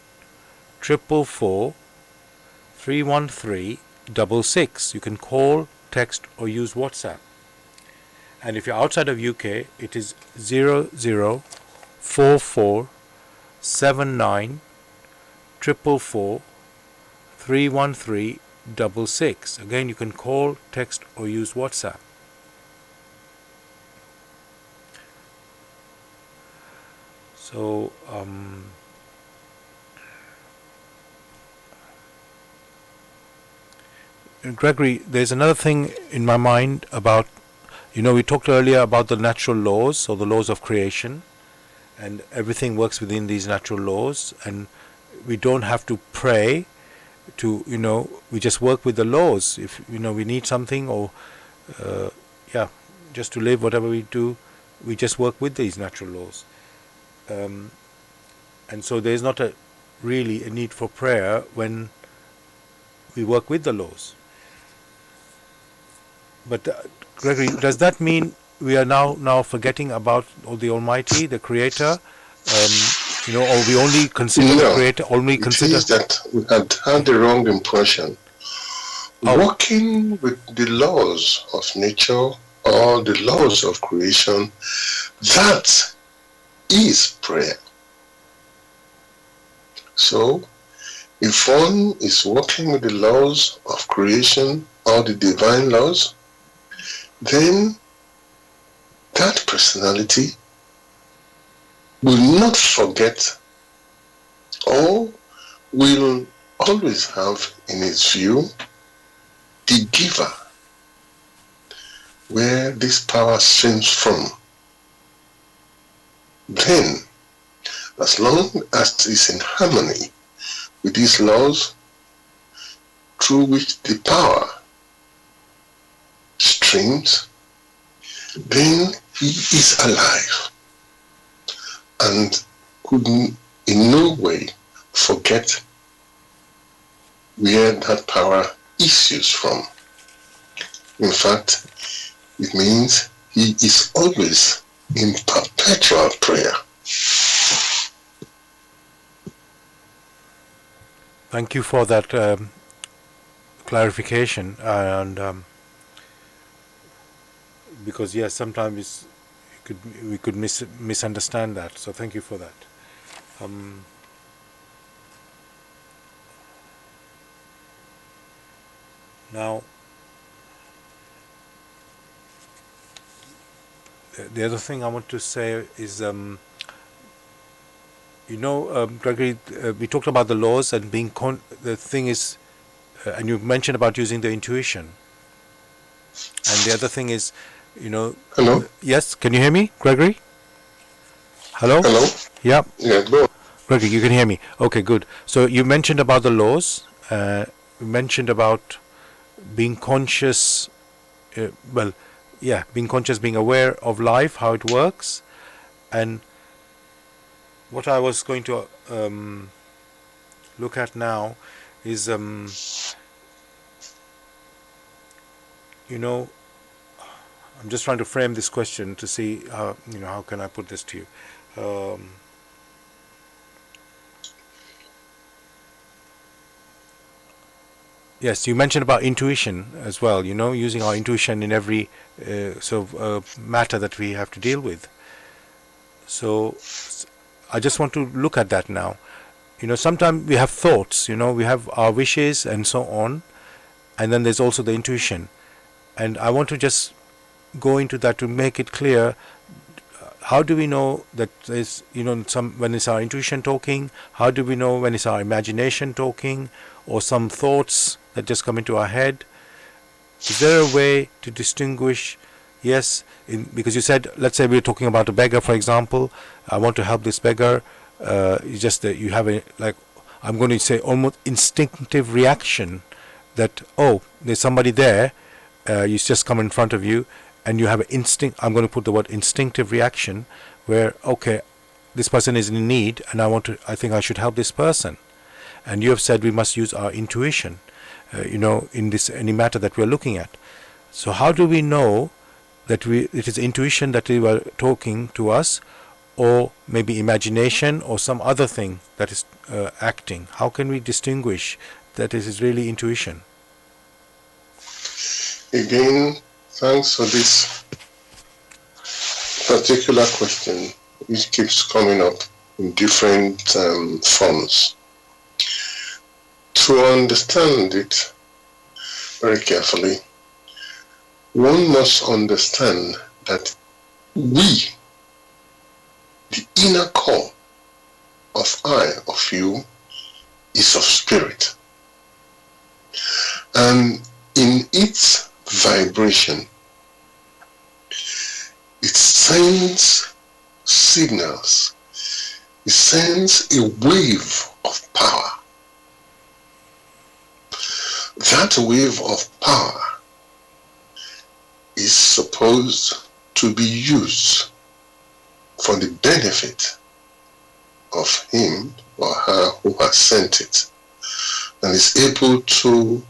444 313 66. You can call, text or use WhatsApp. And if you're outside of UK, it is 0044 79 444 313 66. Again, you can call, text or use WhatsApp. So, Gregory, there's another thing in my mind about, we talked earlier about the natural laws, or the laws of creation, and everything works within these natural laws, and we don't have to pray to, we just work with the laws. If, we need something, or, just to live, whatever we do, we just work with these natural laws. And so there's not really a need for prayer when we work with the laws. But Gregory, does that mean we are now forgetting about the Almighty, the Creator? Or we only consider the Creator? Only consider. It is that we had the wrong impression. Working with the laws of nature or the laws of creation, that is prayer. So, if one is working with the laws of creation or the divine laws, then that personality will not forget or will always have in its view the giver, where this power streams from. Then, as long as it's in harmony with these laws through which the power streams, then he is alive and could in no way forget where that power issues from. In fact, it means he is always in perpetual prayer. Thank you for that clarification, and because yes, sometimes we could misunderstand that. So thank you for that. Now, the other thing I want to say is, Gregory, we talked about the laws and being the thing is, and you mentioned about using the intuition. And the other thing is, Hello? Yes, can you hear me, Gregory? Hello? Hello? Yeah. Yeah, go. Gregory, you can hear me. Okay, good. So you mentioned about the laws. You mentioned about being conscious. Being conscious, being aware of life, how it works, and what I was going to look at now is, I'm just trying to frame this question to see how can I put this to you. Yes, you mentioned about intuition as well, using our intuition in every matter that we have to deal with. So I just want to look at that now. Sometimes we have thoughts, we have our wishes and so on, and then there's also the intuition. And I want to just go into that to make it clear. How do we know that there's, when it's our intuition talking? How do we know when it's our imagination talking, or some thoughts that just come into our head? Is there a way to distinguish? Yes, because you said, let's say we're talking about a beggar, for example. I want to help this beggar. It's just that you have I'm going to say almost instinctive reaction that, oh, there's somebody there. You just come in front of you, and you have an instinct. I'm going to put the word instinctive reaction, where, okay, this person is in need, and I think I should help this person. And you have said we must use our intuition, in this any matter that we're looking at. So how do we know that it is intuition that they were talking to us, or maybe imagination, or some other thing that is acting? How can we distinguish that it is really intuition? Again, thanks for this particular question, which keeps coming up in different forms. To understand it very carefully, one must understand that we, the inner core of I, of you, is of spirit. And in its vibration, it sends signals, it sends a wave of power. That wave of power is supposed to be used for the benefit of him or her who has sent it, and is able to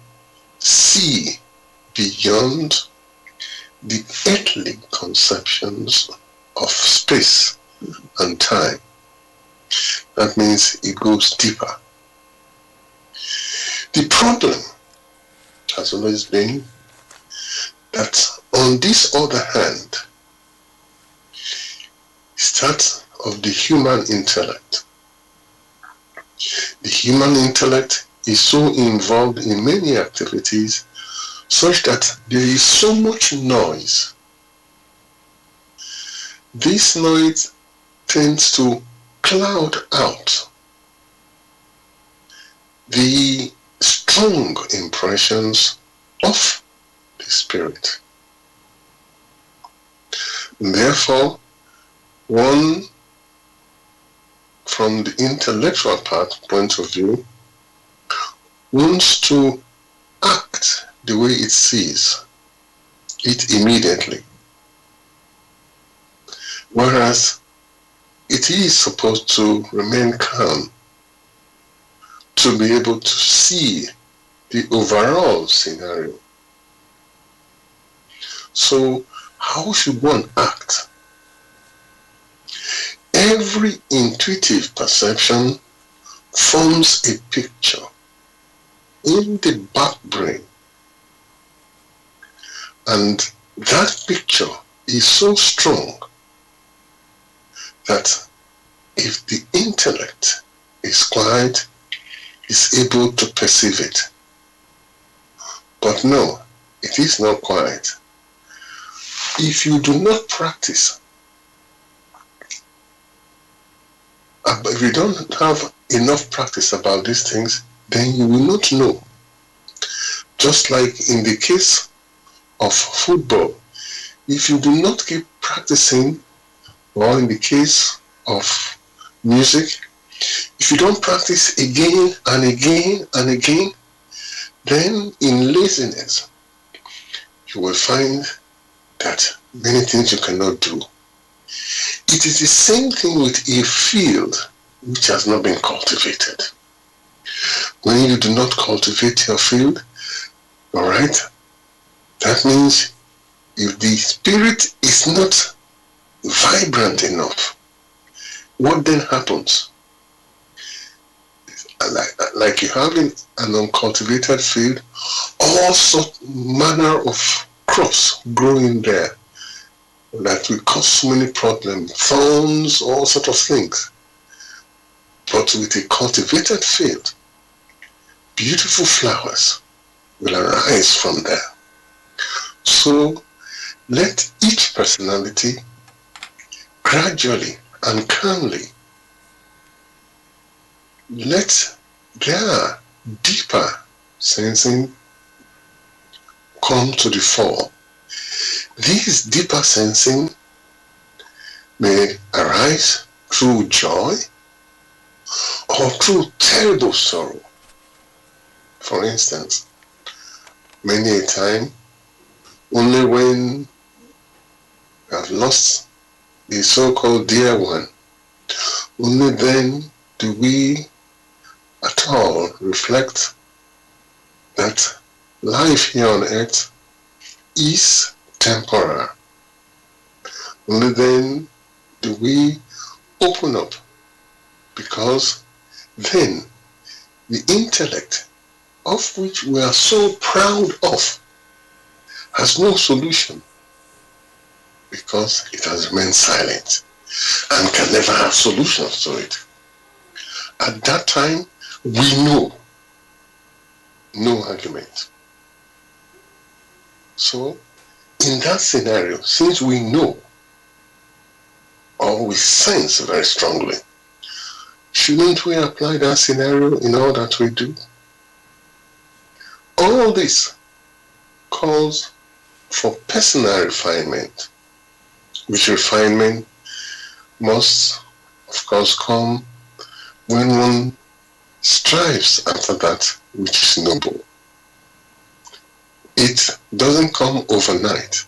see beyond the earthly conceptions of space and time. That means it goes deeper. The problem has always been that on this other hand, is that of the human intellect. the human intellect is so involved in many activities such that there is so much noise. This noise tends to cloud out the strong impressions of the spirit. And therefore, one, from the intellectual point of view, wants to act the way it sees it immediately, whereas it is supposed to remain calm to be able to see the overall scenario. So how should one act? Every intuitive perception forms a picture in the back brain, and that picture is so strong that if the intellect is quiet, is able to perceive it. But no, it is not quiet. If you do not practice, if you don't have enough practice about these things, then you will not know. Just like in the case of football, if you do not keep practicing, or in the case of music, if you don't practice again and again and again, then in laziness, you will find that many things you cannot do. It is the same thing with a field which has not been cultivated. When you do not cultivate your field, all right, that means if the spirit is not vibrant enough, what then happens? Like you have in an uncultivated field, all sort manner of crops growing there that will cause so many problems, thorns, all sort of things. But with a cultivated field, beautiful flowers will arise from there. So let each personality gradually and calmly let their deeper sensing come to the fore. This deeper sensing may arise through joy or through terrible sorrow. For instance, many a time, only when we have lost the so-called dear one, only then do we at all reflect that life here on earth is temporal. Only then do we open up, because then the intellect of which we are so proud of has no solution, because it has remained silent and can never have solutions to it. At that time, we know no argument. So, in that scenario, since we know or we sense very strongly, shouldn't we apply that scenario in all that we do? All this calls for personal refinement, which refinement must, of course, come when one strives after that which is noble. It doesn't come overnight,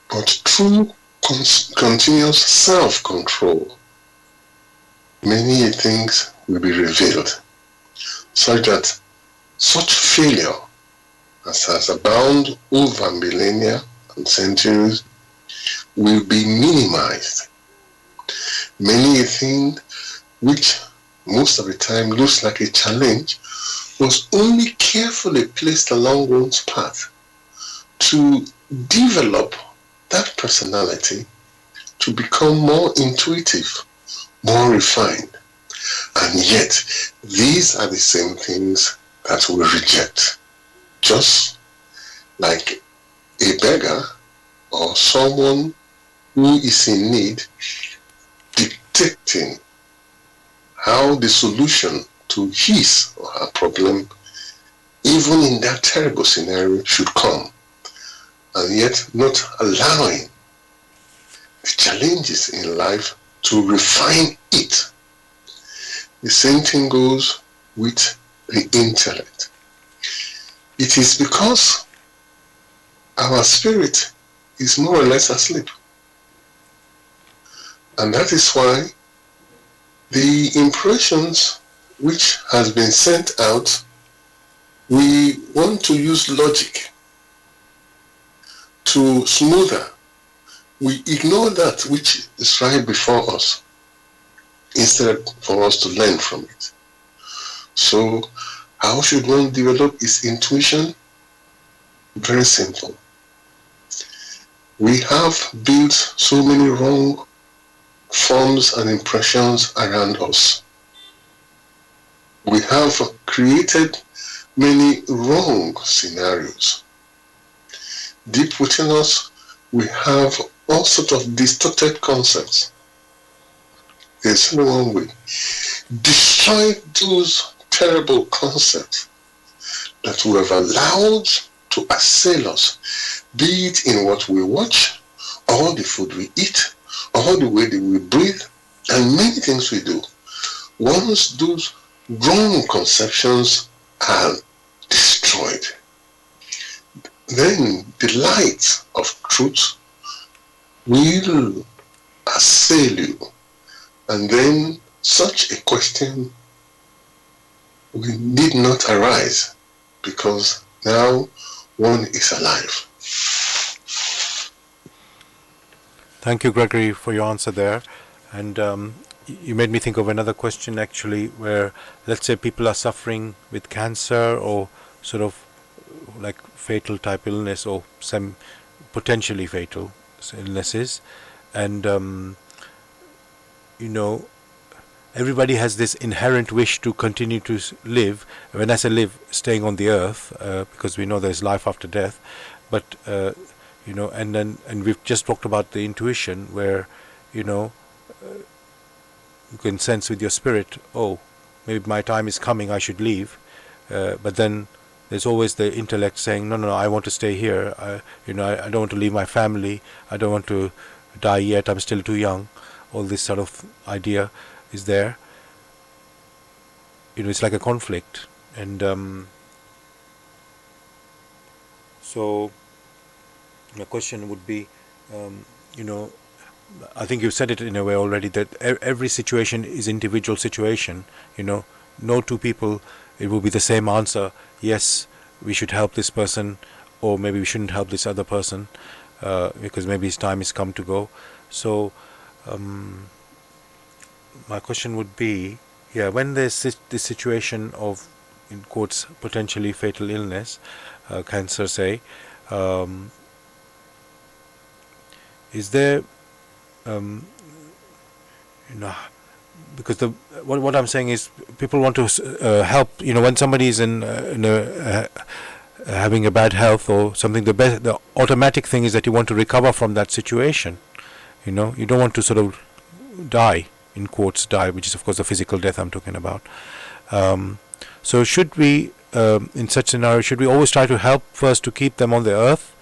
but through continuous self-control, many things will be revealed, such that such failure as has abounded over millennia and centuries will be minimized. Many a thing which most of the time looks like a challenge was only carefully placed along one's path to develop that personality to become more intuitive, more refined. And yet, these are the same things that we reject. Just like a beggar or someone who is in need dictating how the solution to his or her problem, even in that terrible scenario, should come, and yet not allowing the challenges in life to refine it. The same thing goes with the intellect. It is because our spirit is more or less asleep. And that is why the impressions which has been sent out, we want to use logic to smoother. We ignore that which is right before us instead for us to learn from it. So how should one develop his intuition? Very simple. We have built so many wrong forms and impressions around us. We have created many wrong scenarios. Deep within us, we have all sorts of distorted concepts. There's only one way. Destroy those terrible concepts that we have allowed to assail us, be it in what we watch, or the food we eat, or the way that we breathe, and many things we do. Once those wrong conceptions are destroyed, then the light of truth will assail you, and then such a question need not arise, because now one is alive. Thank you, Gregory, for your answer there. And you made me think of another question, actually, where, let's say, people are suffering with cancer or sort of like fatal type illness or some potentially fatal illnesses. And, everybody has this inherent wish to continue to live. When I say live, staying on the earth, because we know there's life after death. But, and we've just talked about the intuition where, you can sense with your spirit, oh, maybe my time is coming, I should leave. But then there's always the intellect saying, no, I want to stay here. I don't want to leave my family. I don't want to die yet. I'm still too young. All this sort of idea is there. It's like a conflict. And so my question would be, I think you've said it in a way already, that every situation is individual situation. No two people, it will be the same answer. Yes, we should help this person, or maybe we shouldn't help this other person, because maybe his time has come to go. So my question would be, when there's this situation of, in quotes, potentially fatal illness, cancer say, is there, because what I'm saying is, people want to help. When somebody is having a bad health or something, the automatic thing is that you want to recover from that situation. You don't want to sort of die, in quotes, die, which is of course the physical death I'm talking about. So should we, in such scenario, should we always try to help first to keep them on the earth?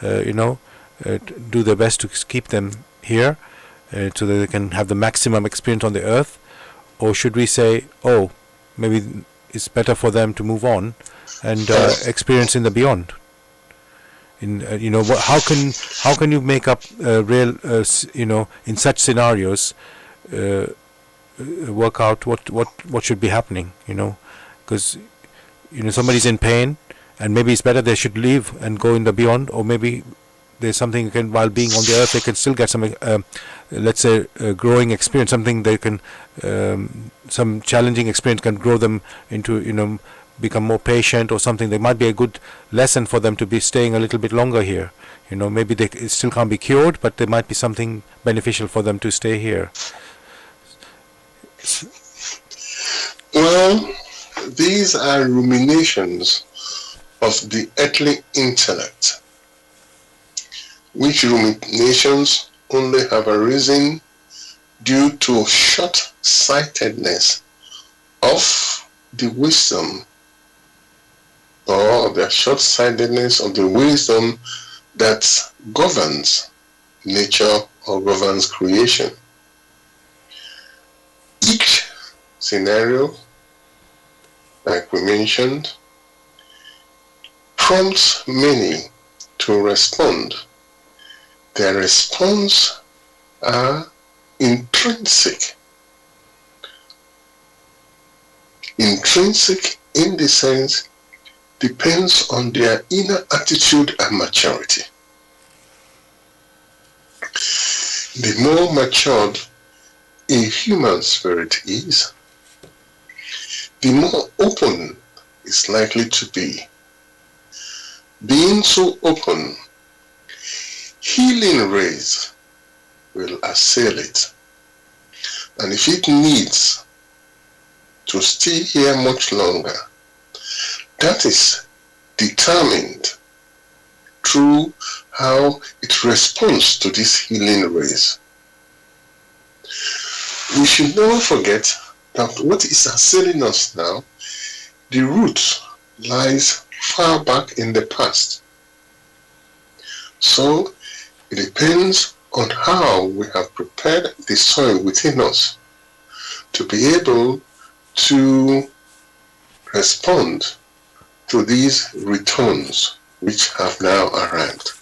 Do their best to keep them here, so that they can have the maximum experience on the earth? Or should we say, oh, maybe it's better for them to move on and experience in the beyond? How can you make up real, in such scenarios, work out what should be happening? Because somebody's in pain, and maybe it's better they should leave and go in the beyond, or maybe there's something while being on the earth, they can still get some, let's say, growing experience, something they can, some challenging experience can grow them into, become more patient or something. There might be a good lesson for them to be staying a little bit longer here. Maybe it still can't be cured, but there might be something beneficial for them to stay here. Well, these are ruminations of the earthly intellect, which ruminations only have arisen due to short-sightedness of the wisdom, or the short-sightedness of the wisdom that governs nature or governs creation. Each scenario, like we mentioned, prompts many to respond. Their response are intrinsic. Intrinsic in the sense depends on their inner attitude and maturity. The more matured a human spirit is, the more open it's likely to be. Being so open, healing rays will assail it. And if it needs to stay here much longer, that is determined through how it responds to these healing rays. We should never forget that what is assailing us now, the root lies far back in the past. So it depends on how we have prepared the soil within us to be able to respond to these returns which have now arrived.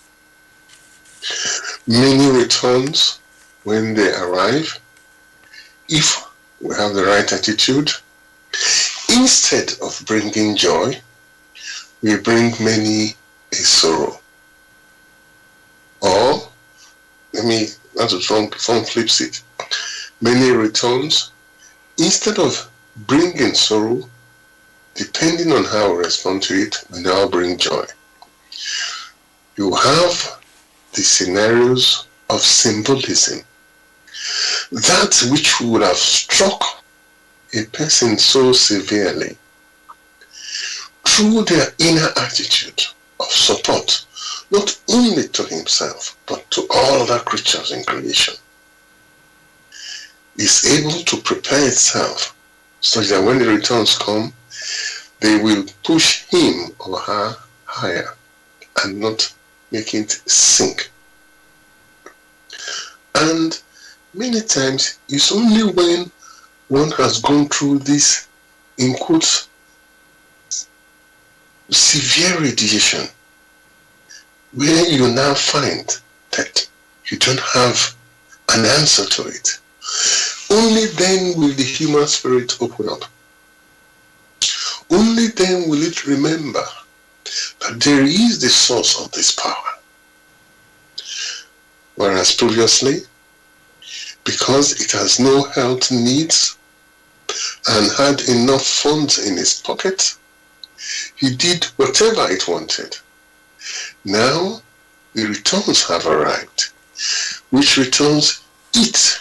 Many returns, when they arrive, if we have the right attitude, instead of bringing joy, we bring many a sorrow. Or, that's a strong flips it. Many returns, instead of bringing sorrow, depending on how we respond to it, we now bring joy. You have the scenarios of symbolism. That which would have struck a person so severely, through their inner attitude of support, not only to himself, but to all other creatures in creation, is able to prepare itself such that when the returns come, they will push him or her higher and not make it sink. And many times it's only when one has gone through this, in quotes, severe radiation, where you now find that you don't have an answer to it. Only then will the human spirit open up. Only then will it remember that there is the source of this power. Whereas previously, because it has no health needs and had enough funds in his pocket, he did whatever it wanted. Now, the returns have arrived, which returns it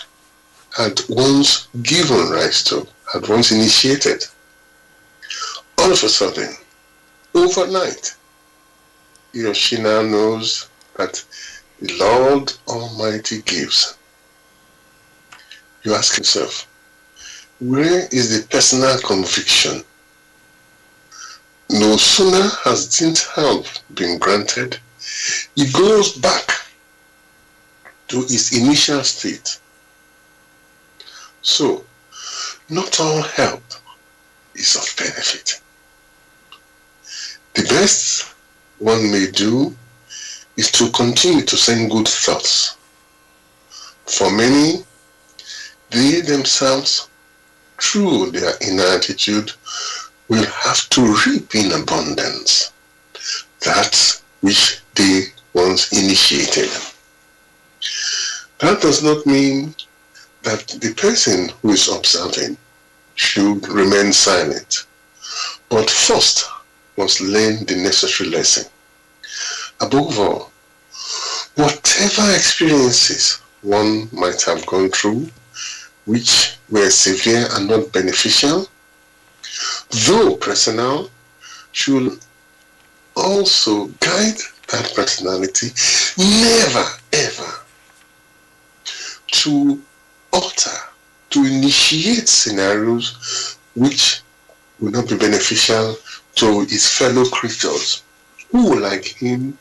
had once given rise to, had once initiated. All of a sudden, overnight, he or she now knows that the Lord Almighty gives. You ask yourself, where is the personal conviction? No sooner has this help been granted, it goes back to its initial state. So, not all help is of benefit. The best one may do is to continue to send good thoughts. For many, they themselves, through their inner attitude, will have to reap in abundance that which they once initiated. That does not mean that the person who is observing should remain silent, but first must learn the necessary lesson. Above all, whatever experiences one might have gone through, which were severe and not beneficial, though personal, should also guide that personality never ever to alter, to initiate scenarios which will not be beneficial to his fellow creatures who, like him,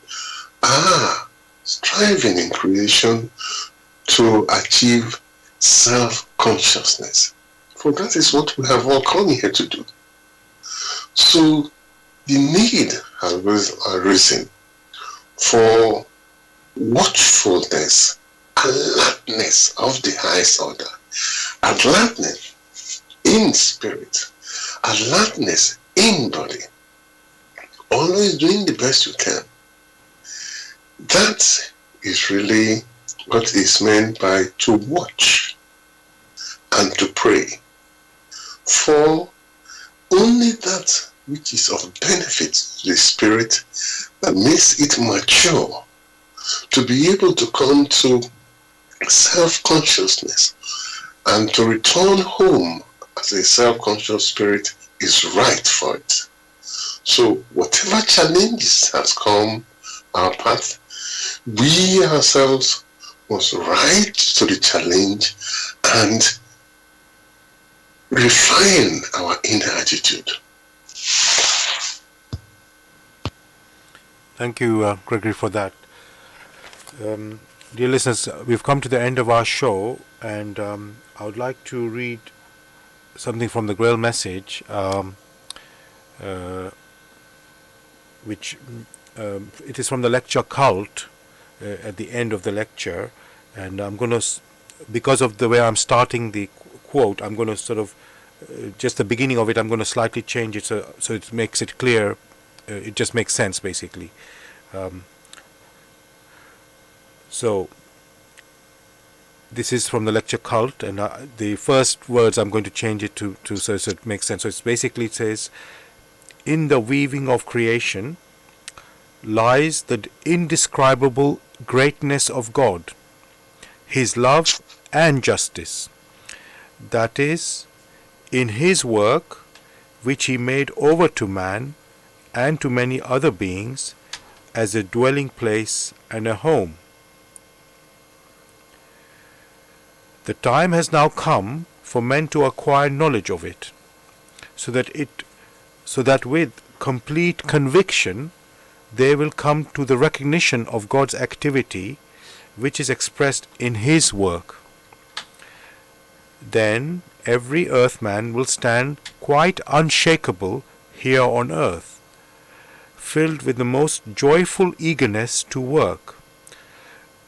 are striving in creation to achieve self-consciousness. For that is what we have all come here to do. So the need has arisen for watchfulness, alertness of the highest order, alertness in spirit, alertness in body, always doing the best you can. That is really what is meant by to watch and to pray for only that which is of benefit to the spirit, that makes it mature to be able to come to self-consciousness and to return home as a self-conscious spirit is right for it. So whatever challenges has come our path, we ourselves must rise to the challenge and refine our inner attitude. Thank you, Gregory, for that. Dear listeners, we've come to the end of our show, and I would like to read something from the Grail message, which it is from the lecture Cult at the end of the lecture, and I'm going to, because of the way I'm starting the quote, I'm going to sort of, just the beginning of it, I'm going to slightly change it so it makes it clear, it just makes sense basically. So this is from the lecture Cult, and the first words I'm going to change it to so it makes sense. So it's basically, it says, in the weaving of creation lies the indescribable greatness of God, His love and justice. That is, in His work, which He made over to man and to many other beings as a dwelling place and a home. The time has now come for men to acquire knowledge of it, so that with complete conviction they will come to the recognition of God's activity, which is expressed in His work. Then every earthman will stand quite unshakable here on earth, filled with the most joyful eagerness to work,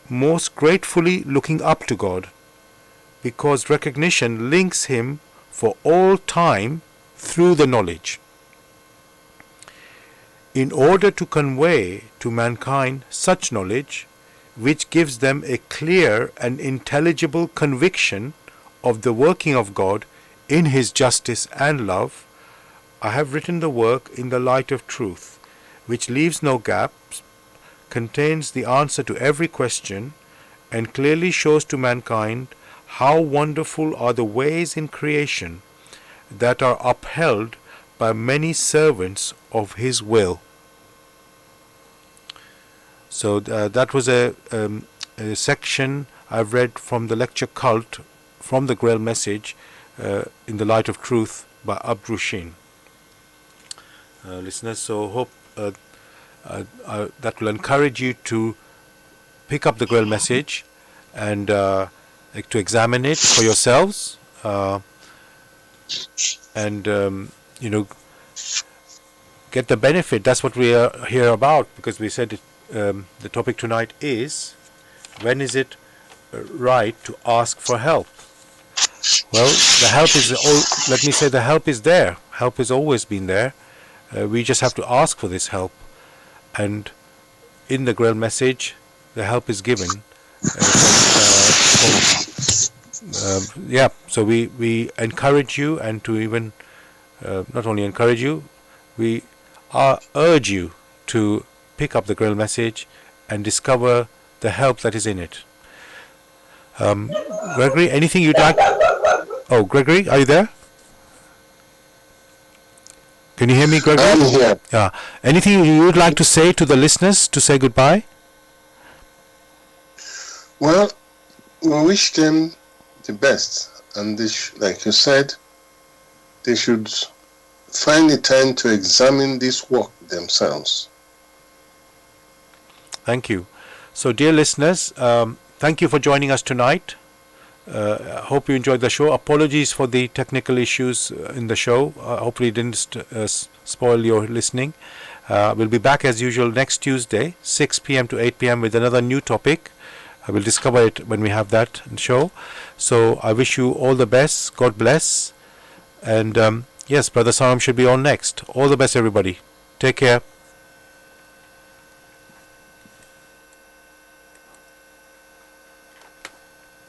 most gratefully looking up to God, because recognition links him for all time through the knowledge. In order to convey to mankind such knowledge, which gives them a clear and intelligible conviction of the working of God in His justice and love, I have written the work in the light of truth, which leaves no gaps, contains the answer to every question, and clearly shows to mankind how wonderful are the ways in creation that are upheld by many servants of His will. So that was a section I've read from the lecture Cult, from the Grail message, in the light of truth by Abdrushin. Listeners, so hope that will encourage you to pick up the Grail message and to examine it for yourselves, and get the benefit. That's what we are here about, because we said it, the topic tonight is, when is it right to ask for help? Well, the help is let me say, the help is there. Help has always been there. We just have to ask for this help, and in the Grail message, the help is given. So we encourage you, and to even not only encourage you, we urge you to pick up the Grail message and discover the help that is in it. Gregory, anything you'd like? Oh, Gregory, are you there? Can you hear me, Gregory? I'm here. Yeah. Anything you would like to say to the listeners to say goodbye? Well, we wish them the best, and like you said, they should find the time to examine this work themselves. Thank you. So, dear listeners, thank you for joining us tonight. I hope you enjoyed the show. Apologies for the technical issues in the show. Hopefully it didn't spoil your listening. We'll be back as usual next Tuesday, 6 p.m. to 8 p.m. with another new topic. I will discover it when we have that show. So I wish you all the best. God bless. And yes, Brother Saram should be on next. All the best, everybody. Take care.